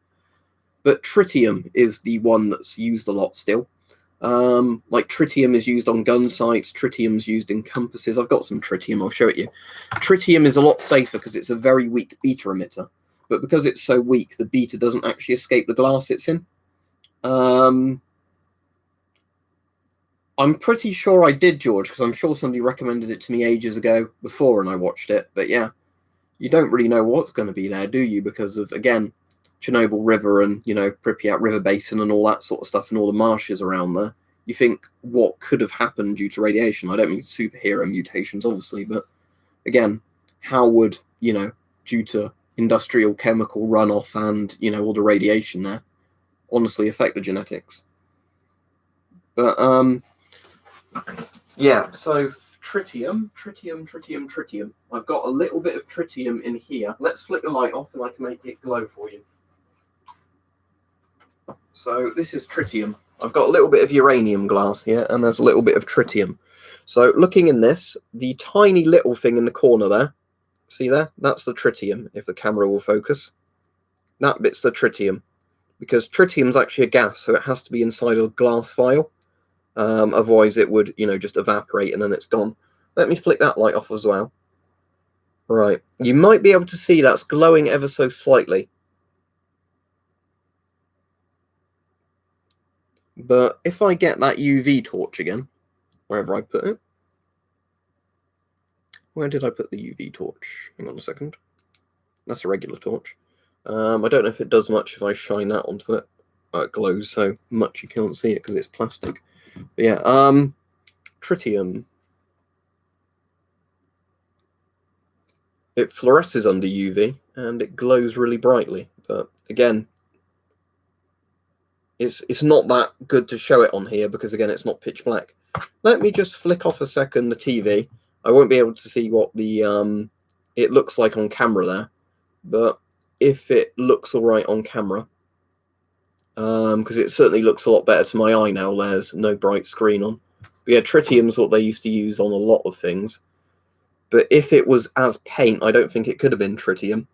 But tritium is the one that's used a lot still. Like tritium is used on gun sights, tritium's used in compasses. I've got some tritium, I'll show it you. Tritium is a lot safer because it's a very weak beta emitter. But because it's so weak, the beta doesn't actually escape the glass it's in. I'm pretty sure I did, George, because I'm sure somebody recommended it to me ages ago before and I watched it. But yeah, you don't really know what's going to be there, do you? Because of, again, Chernobyl River and, Pripyat River Basin and all that sort of stuff and all the marshes around there. You think what could have happened due to radiation? I don't mean superhero mutations, obviously, but again, how would, due to industrial chemical runoff and, all the radiation there, honestly affect the genetics? But, yeah, so tritium. I've got a little bit of tritium in here. Let's flick the light off and I can make it glow for you. So this is tritium. I've got a little bit of uranium glass here, and there's a little bit of tritium. So looking in this, the tiny little thing in the corner there, see there? That's the tritium, if the camera will focus. That bit's the tritium, because tritium's actually a gas, so it has to be inside a glass vial. Otherwise it would, just evaporate and then it's gone. Let me flick that light off as well. Right, you might be able to see that's glowing ever so slightly. But if I get that UV torch again, wherever I put it. Where did I put the UV torch? Hang on a second. That's a regular torch. I don't know if it does much if I shine that onto it. It glows so much you can't see it because it's plastic. But yeah, tritium. It fluoresces under UV and it glows really brightly. But again, it's not that good to show it on here because again, it's not pitch black. Let me just flick off a second the TV. I won't be able to see what the it looks like on camera there, but if it looks all right on camera, because it certainly looks a lot better to my eye now. There's no bright screen on. But yeah, tritium's what they used to use on a lot of things. But if it was as paint, I don't think it could have been tritium.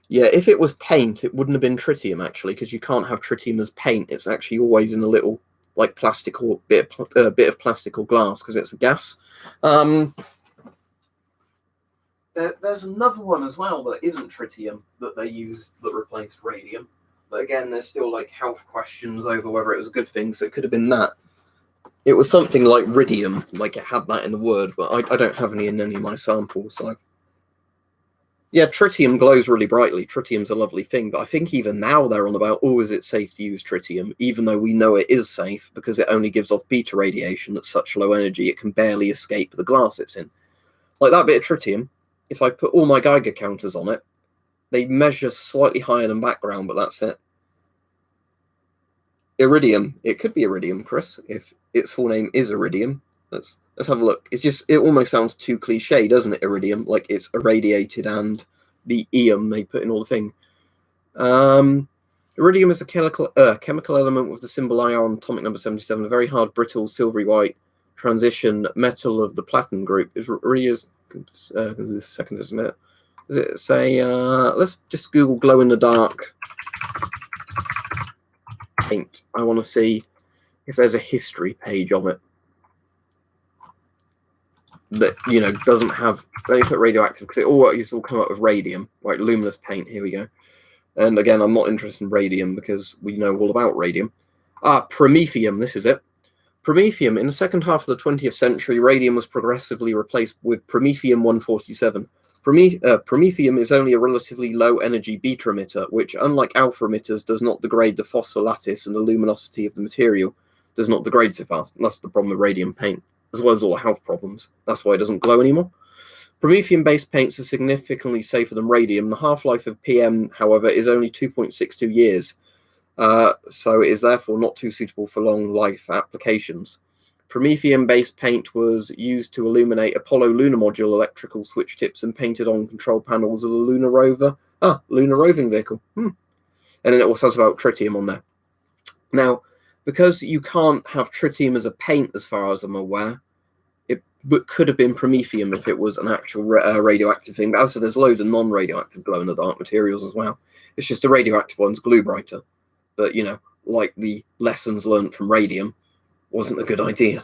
Yeah, if it was paint, it wouldn't have been tritium actually, because you can't have tritium as paint. It's actually always in a little like plastic or bit of plastic or glass because it's a gas. There's another one as well that isn't tritium that they use that replaced radium. But again, there's still like health questions over whether it was a good thing, so it could have been that. It was something like ridium, like it had that in the word, but I don't have any in any of my samples. So yeah, tritium glows really brightly. Tritium's a lovely thing, but I think even now they're on about, oh, is it safe to use tritium? Even though we know it is safe because it only gives off beta radiation at such low energy it can barely escape the glass it's in. Like that bit of tritium, if I put all my Geiger counters on it, they measure slightly higher than background, but that's it. Iridium. It could be iridium, Chris, if its full name is iridium. Let's have a look. It's just, it almost sounds too cliche, doesn't it, iridium? Like it's irradiated and the ium they put in all the thing. Iridium is a chemical element with the symbol IR atomic number 77, a very hard, brittle, silvery white transition metal of the platinum group. Is the second, isn't it? Does it say, let's just Google glow in the dark paint. I want to see if there's a history page of it that, you know, doesn't have, let me put radioactive, because it all used to come up with radium. Right, luminous paint, here we go. And again, I'm not interested in radium because we know all about radium. Promethium, this is it. Promethium, in the second half of the 20th century, radium was progressively replaced with promethium-147. Promethium is only a relatively low-energy beta emitter, which, unlike alpha emitters, does not degrade the phospholattice, and the luminosity of the material does not degrade so fast. And that's the problem with radium paint, as well as all the health problems. That's why it doesn't glow anymore. Promethium-based paints are significantly safer than radium. The half-life of PM, however, is only 2.62 years, so it is therefore not too suitable for long-life applications. Promethium-based paint was used to illuminate Apollo lunar module electrical switch tips and painted on control panels of the lunar rover. Lunar roving vehicle. And then it also has about tritium on there. Now, because you can't have tritium as a paint, as far as I'm aware, but could have been promethium if it was an actual radioactive thing. But as I said, there's loads of non-radioactive glow-in-the-dark materials as well. It's just the radioactive one's glue brighter. But, you know, like the lessons learned from radium, wasn't a good idea.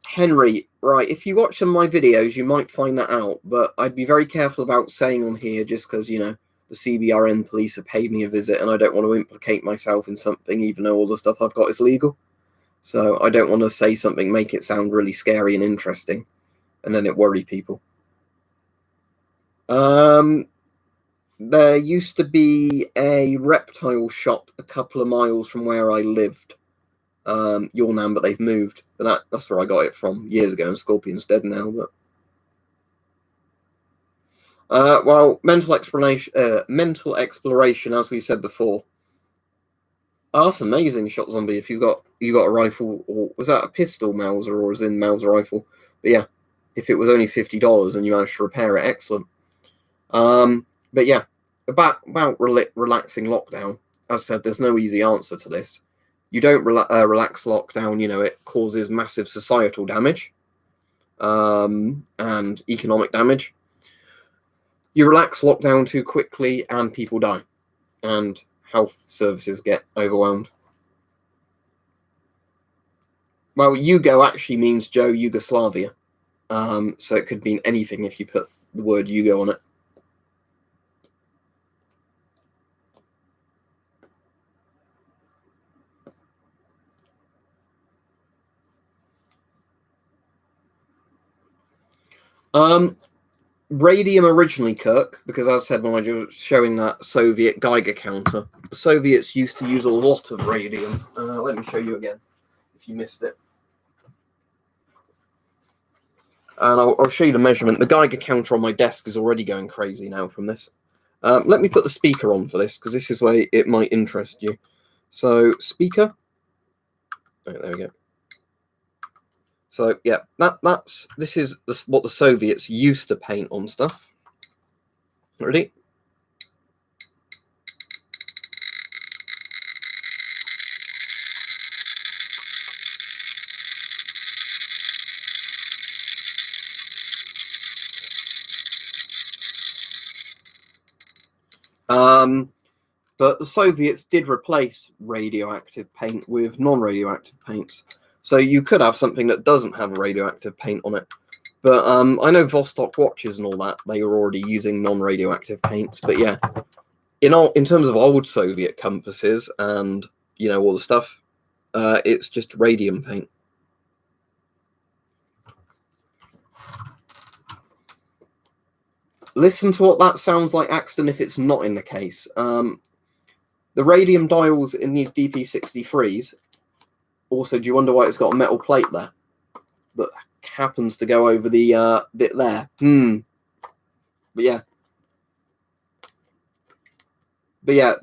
Henry, right, if you watch some of my videos, you might find that out. But I'd be very careful about saying on here, just because, you know, the CBRN police have paid me a visit and I don't want to implicate myself in something, even though all the stuff I've got is legal. So I don't want to say something, make it sound really scary and interesting, and then it worry people. There used to be a reptile shop a couple of miles from where I lived, Yornam, but they've moved. But that's where I got it from years ago, and Scorpion's dead now. But well, mental exploration, as we said before. That's amazing, Shot Zombie. If you got a rifle, or was that a pistol Mauser, or was in Mauser rifle? But yeah, if it was only $50 and you managed to repair it, excellent. But yeah, about relaxing lockdown. As I said, there's no easy answer to this. You don't relax lockdown. You know, it causes massive societal damage, and economic damage. You relax lockdown too quickly, and people die, and health services get overwhelmed. Well, Yugo actually means Joe Yugoslavia. So it could mean anything if you put the word Yugo on it. Radium originally, Kirk, because as I said when I was showing that Soviet Geiger counter, the Soviets used to use a lot of radium. Let me show you again, if you missed it. And I'll show you the measurement. The Geiger counter on my desk is already going crazy now from this. Let me put the speaker on for this, because this is where it might interest you. So, speaker. Oh, there we go. So yeah, this is what the Soviets used to paint on stuff. Ready? But the Soviets did replace radioactive paint with non-radioactive paints. So you could have something that doesn't have a radioactive paint on it. But I know Vostok watches and all that, they were already using non-radioactive paints. But yeah, in terms of old Soviet compasses and, you know, all the stuff, it's just radium paint. Listen to what that sounds like, Axton, if it's not in the case. The radium dials in these DP63s, also, do you wonder why it's got a metal plate there that happens to go over the bit there. But yeah.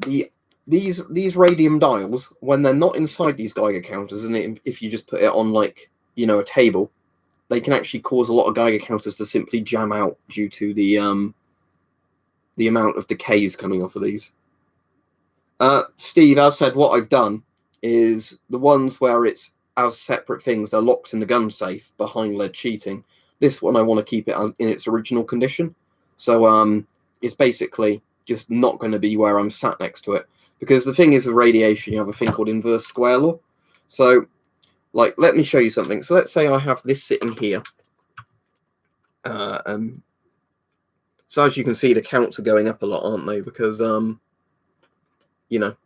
These radium dials, when they're not inside these Geiger counters, and if you just put it on, like, you know, a table, they can actually cause a lot of Geiger counters to simply jam out due to the amount of decays coming off of these. Steve, as said, what I've done is the ones where it's as separate things, they're locked in the gun safe behind lead sheeting. This one I want to keep it in its original condition. So it's basically just not going to be where I'm sat next to it. Because the thing is with radiation, you have a thing called inverse square law. So, like, let me show you something. So let's say I have this sitting here. So as you can see, the counts are going up a lot, aren't they? Because, you know,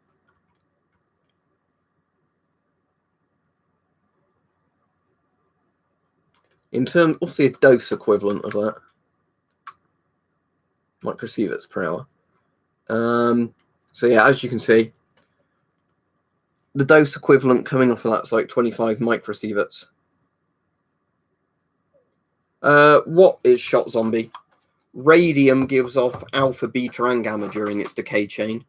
in terms, what's the dose equivalent of that? Microsieverts per hour. So yeah, as you can see, the dose equivalent coming off of that's like 25 microsieverts. What is shot zombie? Radium gives off alpha, beta, and gamma during its decay chain.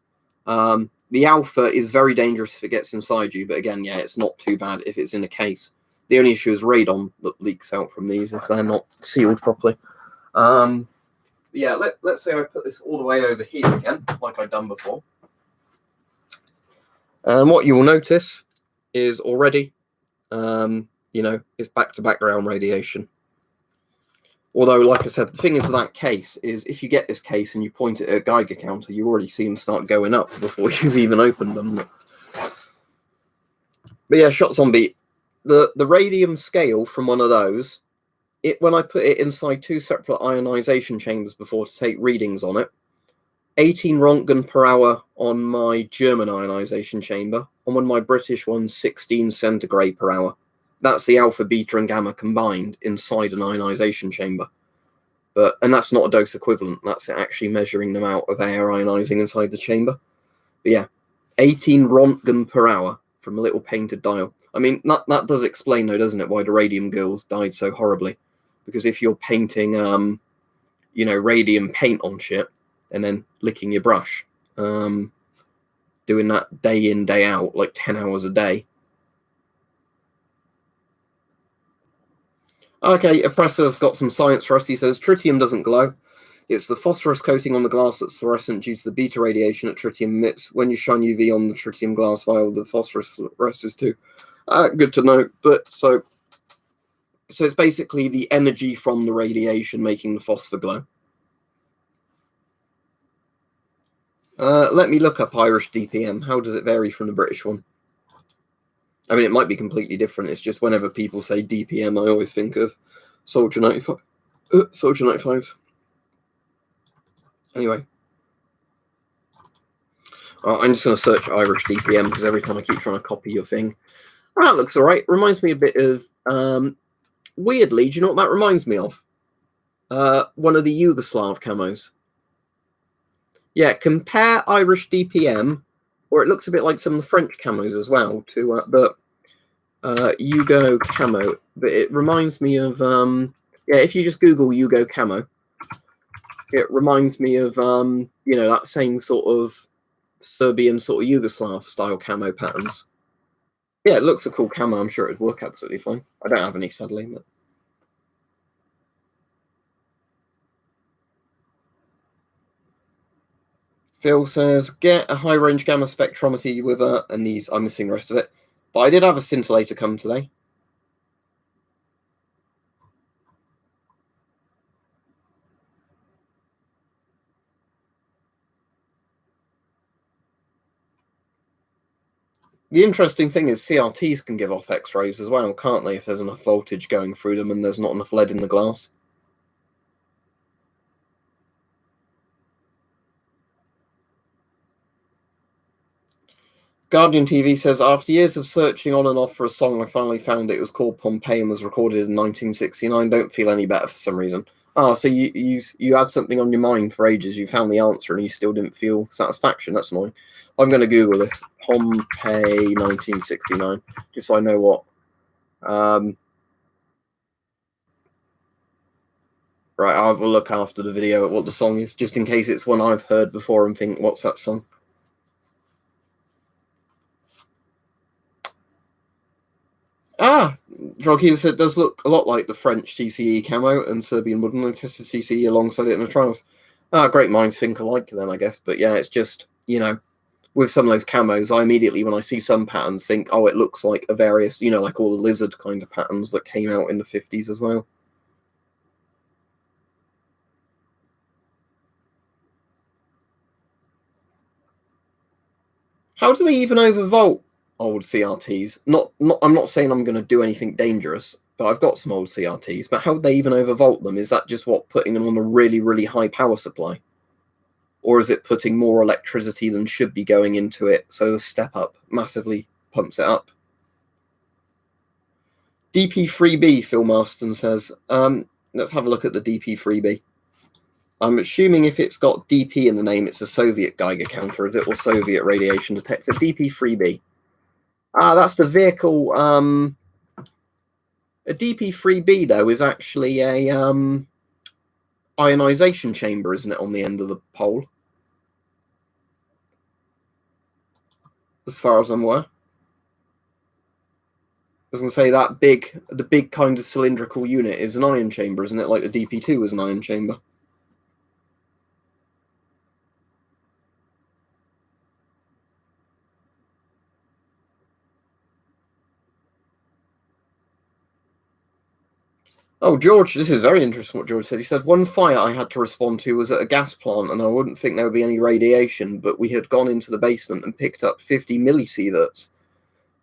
The alpha is very dangerous if it gets inside you, but again, yeah, it's not too bad if it's in a case. The only issue is radon that leaks out from these if they're not sealed properly. Yeah, let's say I put this all the way over here again, like I've done before. And what you will notice is already, you know, it's back to background radiation. Although, like I said, the thing is with that case is if you get this case and you point it at a Geiger counter, you already see them start going up before you've even opened them. But yeah, shot zombie, the radium scale from one of those, when I put it inside two separate ionization chambers before to take readings on it, 18 Röntgen per hour on my German ionization chamber, and on my British one, 16 centigrade per hour. That's the alpha, beta, and gamma combined inside an ionization chamber. And that's not a dose equivalent. That's actually measuring the amount of air ionizing inside the chamber. But yeah, 18 Röntgen per hour from a little painted dial. I mean, that does explain, though, doesn't it, why the radium girls died so horribly. Because if you're painting, you know, radium paint on shit and then licking your brush, doing that day in, day out, like 10 hours a day. Okay, Oppressor's got some science for us. He says, tritium doesn't glow. It's the phosphorus coating on the glass that's fluorescent due to the beta radiation that tritium emits. When you shine UV on the tritium glass vial, the phosphorus fluoresces too. Good to know. But so it's basically the energy from the radiation making the phosphor glow. Let me look up Irish DPM. How does it vary from the British one? I mean, it might be completely different. It's just whenever people say DPM, I always think of Soldier 95. Soldier 95s. Anyway. I'm just going to search Irish DPM because every time I keep trying to copy your thing. That looks all right. Reminds me a bit of... weirdly, do you know what that reminds me of? One of the Yugoslav camos. Yeah, compare Irish DPM, or it looks a bit like some of the French camos as well, to but Yugo camo. But it reminds me of yeah, if you just Google Yugo camo, it reminds me of you know, that same sort of Serbian sort of Yugoslav style camo patterns. Yeah, it looks a cool camo. I'm sure it'd work absolutely fine. I don't have any, sadly, but. Phil says, get a high-range gamma spectrometer with a... And these, I'm missing the rest of it. But I did have a scintillator come today. The interesting thing is CRTs can give off X-rays as well, can't they, if there's enough voltage going through them and there's not enough lead in the glass. Guardian TV says, after years of searching on and off for a song, I finally found it. It was called Pompeii and was recorded in 1969. Don't feel any better for some reason. Oh, so you had something on your mind for ages. You found the answer and you still didn't feel satisfaction. That's annoying. I'm going to Google this. Pompeii 1969, just so I know what. Right, I'll have a look after the video at what the song is, just in case it's one I've heard before and think, what's that song? Ah, Drogheda said it does look a lot like the French CCE camo and Serbian wooden. I tested CCE alongside it in the trials. Ah, great minds think alike then, I guess. But yeah, it's just, you know, with some of those camos, I immediately, when I see some patterns, think, oh, it looks like a various, you know, like all the lizard kind of patterns that came out in the 50s as well. How do they even overvolt old CRTs? I'm not saying I'm going to do anything dangerous, but I've got some old CRTs. But how would they even overvolt them? Is that just putting them on a really, really high power supply? Or is it putting more electricity than should be going into it, so the step up massively pumps it up? DP3B, Phil Marston says. Let's have a look at the DP3B. I'm assuming if it's got DP in the name, it's a Soviet Geiger counter, is it, or Soviet radiation detector? DP3B. Ah, that's the vehicle. A DP3B, though, is actually a ionization chamber, isn't it, on the end of the pole? As far as I'm aware. I was going to say that the big kind of cylindrical unit is an ion chamber, isn't it? Like the DP2 was an ion chamber. Oh, George, this is very interesting what George said. He said, one fire I had to respond to was at a gas plant, and I wouldn't think there would be any radiation, but we had gone into the basement and picked up 50 millisieverts.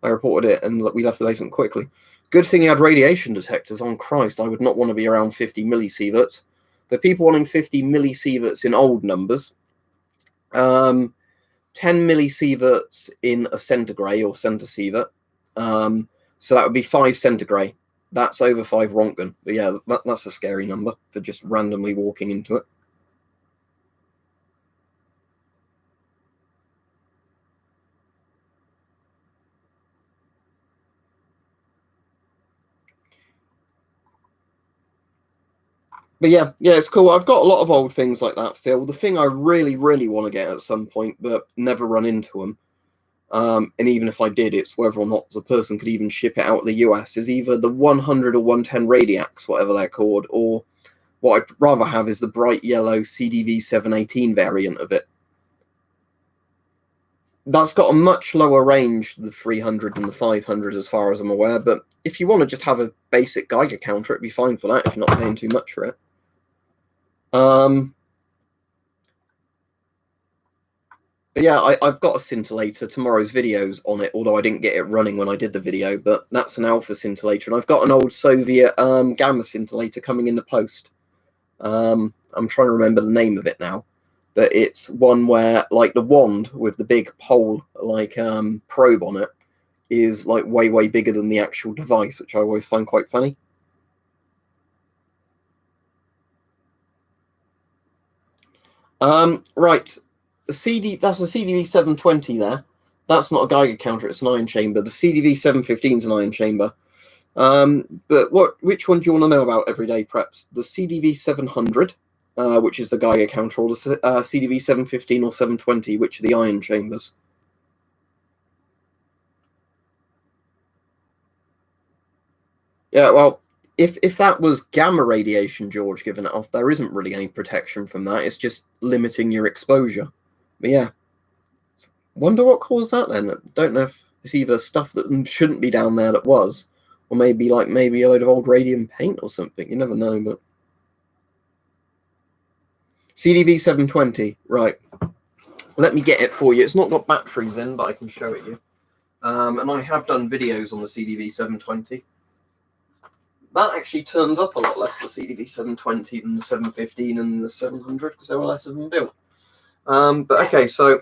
I reported it, and we left the basement quickly. Good thing he had radiation detectors. On Christ, I would not want to be around 50 millisieverts. The people wanting 50 millisieverts in old numbers, 10 millisieverts in a centigrade or centisievert. So that would be 5 centigrade. That's over 5 Rontgen. But yeah, that's a scary number for just randomly walking into it. But yeah, it's cool. I've got a lot of old things like that, Phil. The thing I really, really want to get at some point, but never run into them, and even if I did, it's whether or not the person could even ship it out of the US, is either the 100 or 110 Radiacs, whatever they're called, or what I'd rather have is the bright yellow CDV 718 variant of it. That's got a much lower range than the 300 and the 500 as far as I'm aware, but if you want to just have a basic Geiger counter, it'd be fine for that if you're not paying too much for it. But yeah, I've got a scintillator. Tomorrow's video's on it, although I didn't get it running when I did the video, but that's an alpha scintillator. And I've got an old Soviet gamma scintillator coming in the post. I'm trying to remember the name of it now. But it's one where, like, the wand with the big pole, like, probe on it is, like, way, way bigger than the actual device, which I always find quite funny. Right. That's the CDV 720 there. That's not a Geiger counter, it's an ion chamber. The CDV 715 is an ion chamber. But which one do you want to know about everyday preps? The CDV 700, which is the Geiger counter, or the CDV 715 or 720, which are the ion chambers? Yeah, well, if that was gamma radiation, George, giving it off, there isn't really any protection from that. It's just limiting your exposure. But yeah, wonder what caused that then. Don't know if it's either stuff that shouldn't be down there that was, or maybe a load of old radium paint or something. You never know. But CDV 720, right? Let me get it for you. It's not got batteries in, but I can show it you. And I have done videos on the CDV 720. That actually turns up a lot less, the CDV 720, than the 715 and the 700, because there were less of them built. But okay, so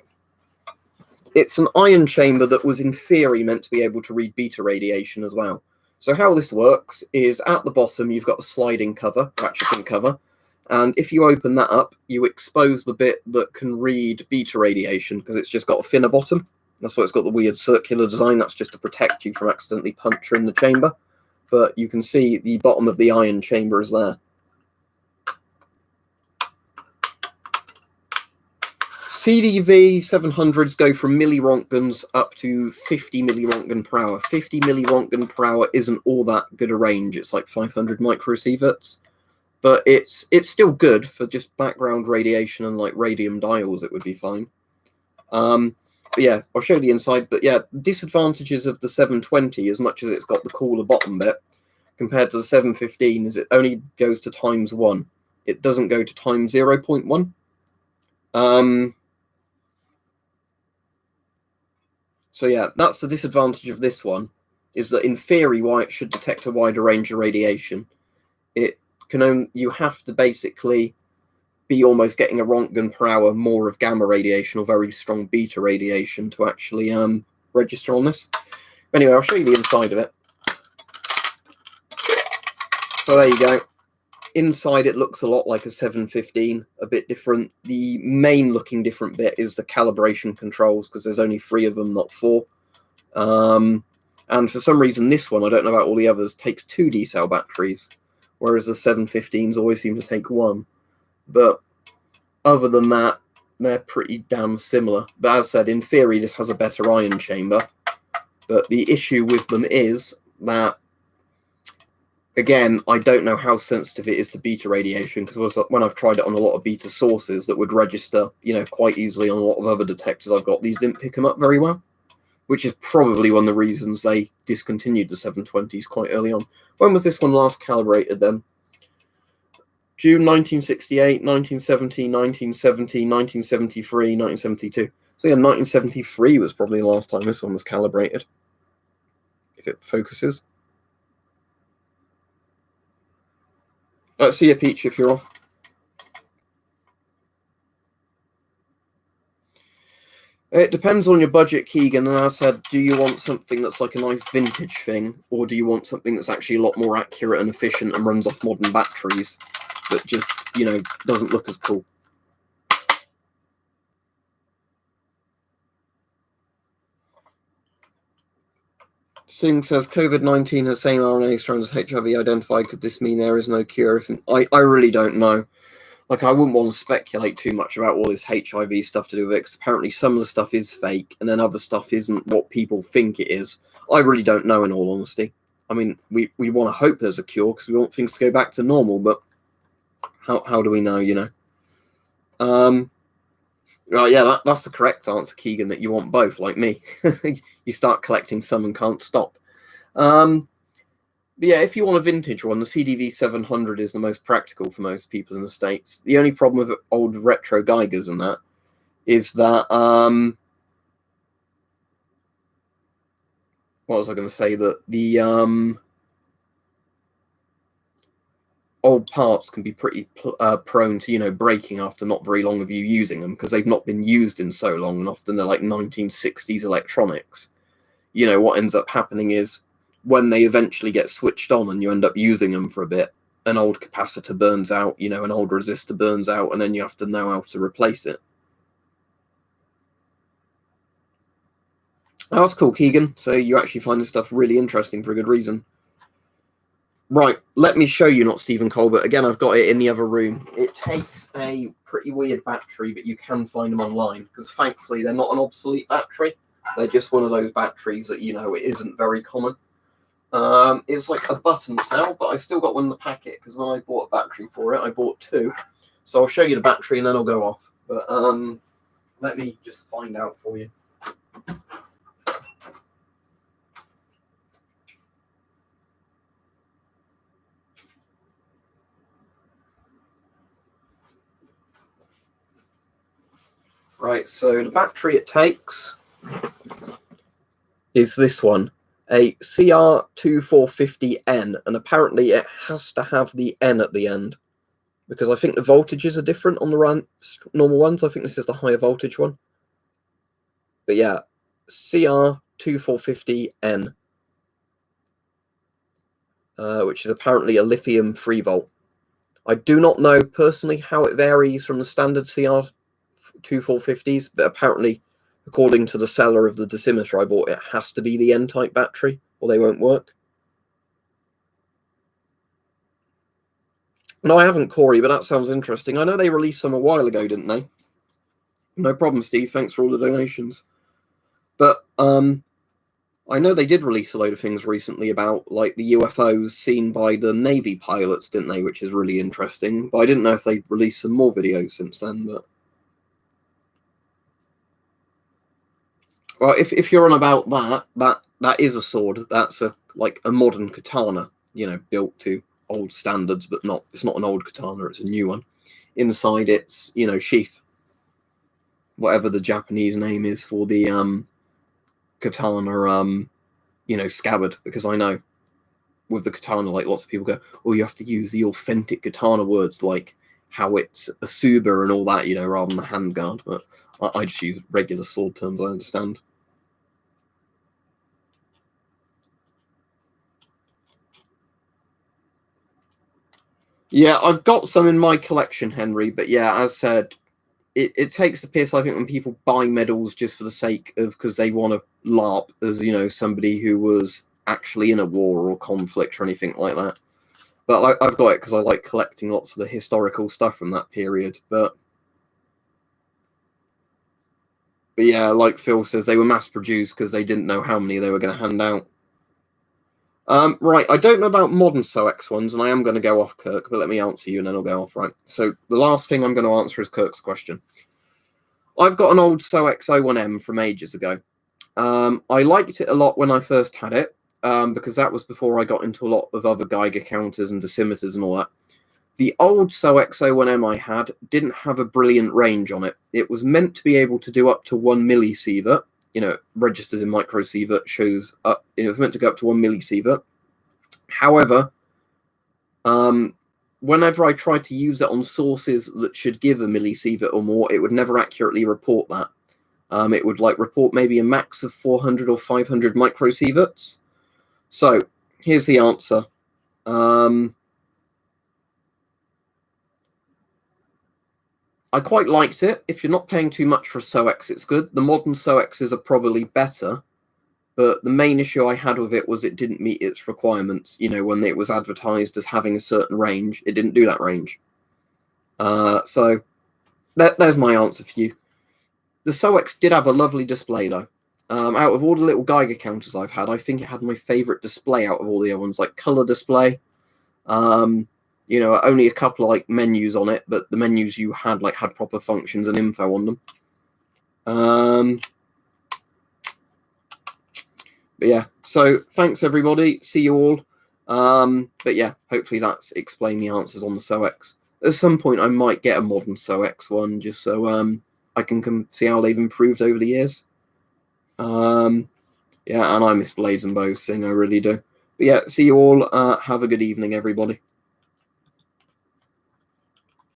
it's an ion chamber that was in theory meant to be able to read beta radiation as well. So how this works is at the bottom you've got a sliding cover, ratcheting cover, and if you open that up, you expose the bit that can read beta radiation because it's just got a thinner bottom. That's why it's got the weird circular design. That's just to protect you from accidentally puncturing the chamber. But you can see the bottom of the ion chamber is there. CDV 700s go from millirontgens up to 50 millirontgen per hour. 50 millirontgen per hour isn't all that good a range. It's like 500 microsieverts, but it's still good for just background radiation and like radium dials. It would be fine. But yeah, I'll show you the inside. But yeah, disadvantages of the 720, as much as it's got the cooler bottom bit, compared to the 715, is it only goes to ×1. It doesn't go to ×0.1. So yeah, that's the disadvantage of this one, is that in theory, why it should detect a wider range of radiation, it can only, you have to basically be almost getting a Rontgen per hour more of gamma radiation or very strong beta radiation to actually register on this. Anyway, I'll show you the inside of it. So there you go. Inside it looks a lot like a 715, a bit different. The main looking different bit is the calibration controls, because there's only 3 of them, not 4. And for some reason this one, I don't know about all the others, takes 2 D-cell batteries, whereas the 715s always seem to take 1. But other than that, they're pretty damn similar. But as I said, in theory, this has a better ion chamber. But the issue with them is that, again, I don't know how sensitive it is to beta radiation, because when I've tried it on a lot of beta sources that would register, quite easily on a lot of other detectors I've got, these didn't pick them up very well, which is probably one of the reasons they discontinued the 720s quite early on. When was this one last calibrated then? June 1968, 1970, 1970, 1973, 1972. So yeah, 1973 was probably the last time this one was calibrated, if it focuses. See you, Peach, if you're off. It depends on your budget, Keegan. And as I said, do you want something that's like a nice vintage thing, or do you want something that's actually a lot more accurate and efficient and runs off modern batteries that just, doesn't look as cool? Singh says COVID-19 has same RNA strands as HIV identified. Could this mean there is no cure? I really don't know. Like, I wouldn't want to speculate too much about all this HIV stuff to do with it, because apparently some of the stuff is fake, and then other stuff isn't what people think it is. I really don't know, in all honesty. I mean, we want to hope there's a cure, because we want things to go back to normal, but how do we know, Well, yeah, that's the correct answer, Keegan, that you want both, like me. You start collecting some and can't stop. But yeah, if you want a vintage one, the CDV 700 is the most practical for most people in the States. The only problem with old retro Geigers and that is that, what was I going to say? That the old parts can be pretty prone to, breaking after not very long of you using them, because they've not been used in so long, and often they're like 1960s electronics. What ends up happening is, when they eventually get switched on and you end up using them for a bit, an old capacitor burns out, an old resistor burns out, and then you have to know how to replace it. Oh, that's cool, Keegan. So you actually find this stuff really interesting for a good reason. Right, let me show you, not Stephen Colbert. Again, I've got it in the other room. It takes a pretty weird battery, but you can find them online, because thankfully they're not an obsolete battery. They're just one of those batteries that, it isn't very common. It's like a button cell, but I've still got one in the packet, because when I bought a battery for it, I bought 2. So I'll show you the battery and then I'll go off. But let me just find out for you. Right, so the battery it takes is this one, a CR2450N, and apparently it has to have the N at the end, because I think the voltages are different on the normal ones. I think this is the higher voltage one. But yeah, CR2450N, which is apparently a lithium 3 volt. I do not know personally how it varies from the standard CR2450s, but apparently, according to the seller of the dosimeter I bought, it has to be the N-type battery, or they won't work. No, I haven't, Corey, but that sounds interesting. I know they released some a while ago, didn't they? No problem, Steve. Thanks for all the donations. But I know they did release a load of things recently about like the UFOs seen by the Navy pilots, didn't they? Which is really interesting. But I didn't know if they'd released some more videos since then. But well, if you're on about that is a sword. That's like a modern katana, built to old standards, but it's not an old katana. It's a new one. Inside it's sheath, whatever the Japanese name is for the katana scabbard, because I know with the katana, like lots of people go, oh, you have to use the authentic katana words, like how it's a suba and all that, rather than the handguard. But I just use regular sword terms, I understand. Yeah, I've got some in my collection, Henry, but yeah, as said, it takes the piss, I think, when people buy medals just for the sake of, because they want to LARP as, somebody who was actually in a war or conflict or anything like that. But I've got it because I like collecting lots of the historical stuff from that period. But yeah, like Phil says, they were mass produced because they didn't know how many they were going to hand out. Right, I don't know about modern SOX ones, and I am going to go off, Kirk, but let me answer you and then I'll go off. Right, so the last thing I'm going to answer is Kirk's question. I've got an old SOX 01M from ages ago. I liked it a lot when I first had it, because that was before I got into a lot of other Geiger counters and dosimeters and all that. The old SOX 01M I had didn't have a brilliant range on it. It was meant to be able to do up to 1 millisievert. Registers in microsievert, shows up. It was meant to go up to 1 millisievert. However, whenever I tried to use it on sources that should give a millisievert or more, it would never accurately report that. It would report maybe a max of 400 or 500 microsieverts. So here's the answer. I quite liked it. If you're not paying too much for a SOX, it's good. The modern SOXs are probably better, but the main issue I had with it was it didn't meet its requirements. When it was advertised as having a certain range, it didn't do that range. So there's my answer for you. The SOX did have a lovely display, though. Out of all the little Geiger counters I've had, I think it had my favorite display out of all the other ones, like color display. Only a couple like menus on it, but the menus you had had proper functions and info on them. But yeah, so thanks everybody. See you all. But yeah, hopefully that's explained the answers on the SOX. At some point, I might get a modern SOX one just so I can see how they've improved over the years. Yeah, and I miss blades and bows, Sing, I really do. But yeah, see you all. Have a good evening, everybody.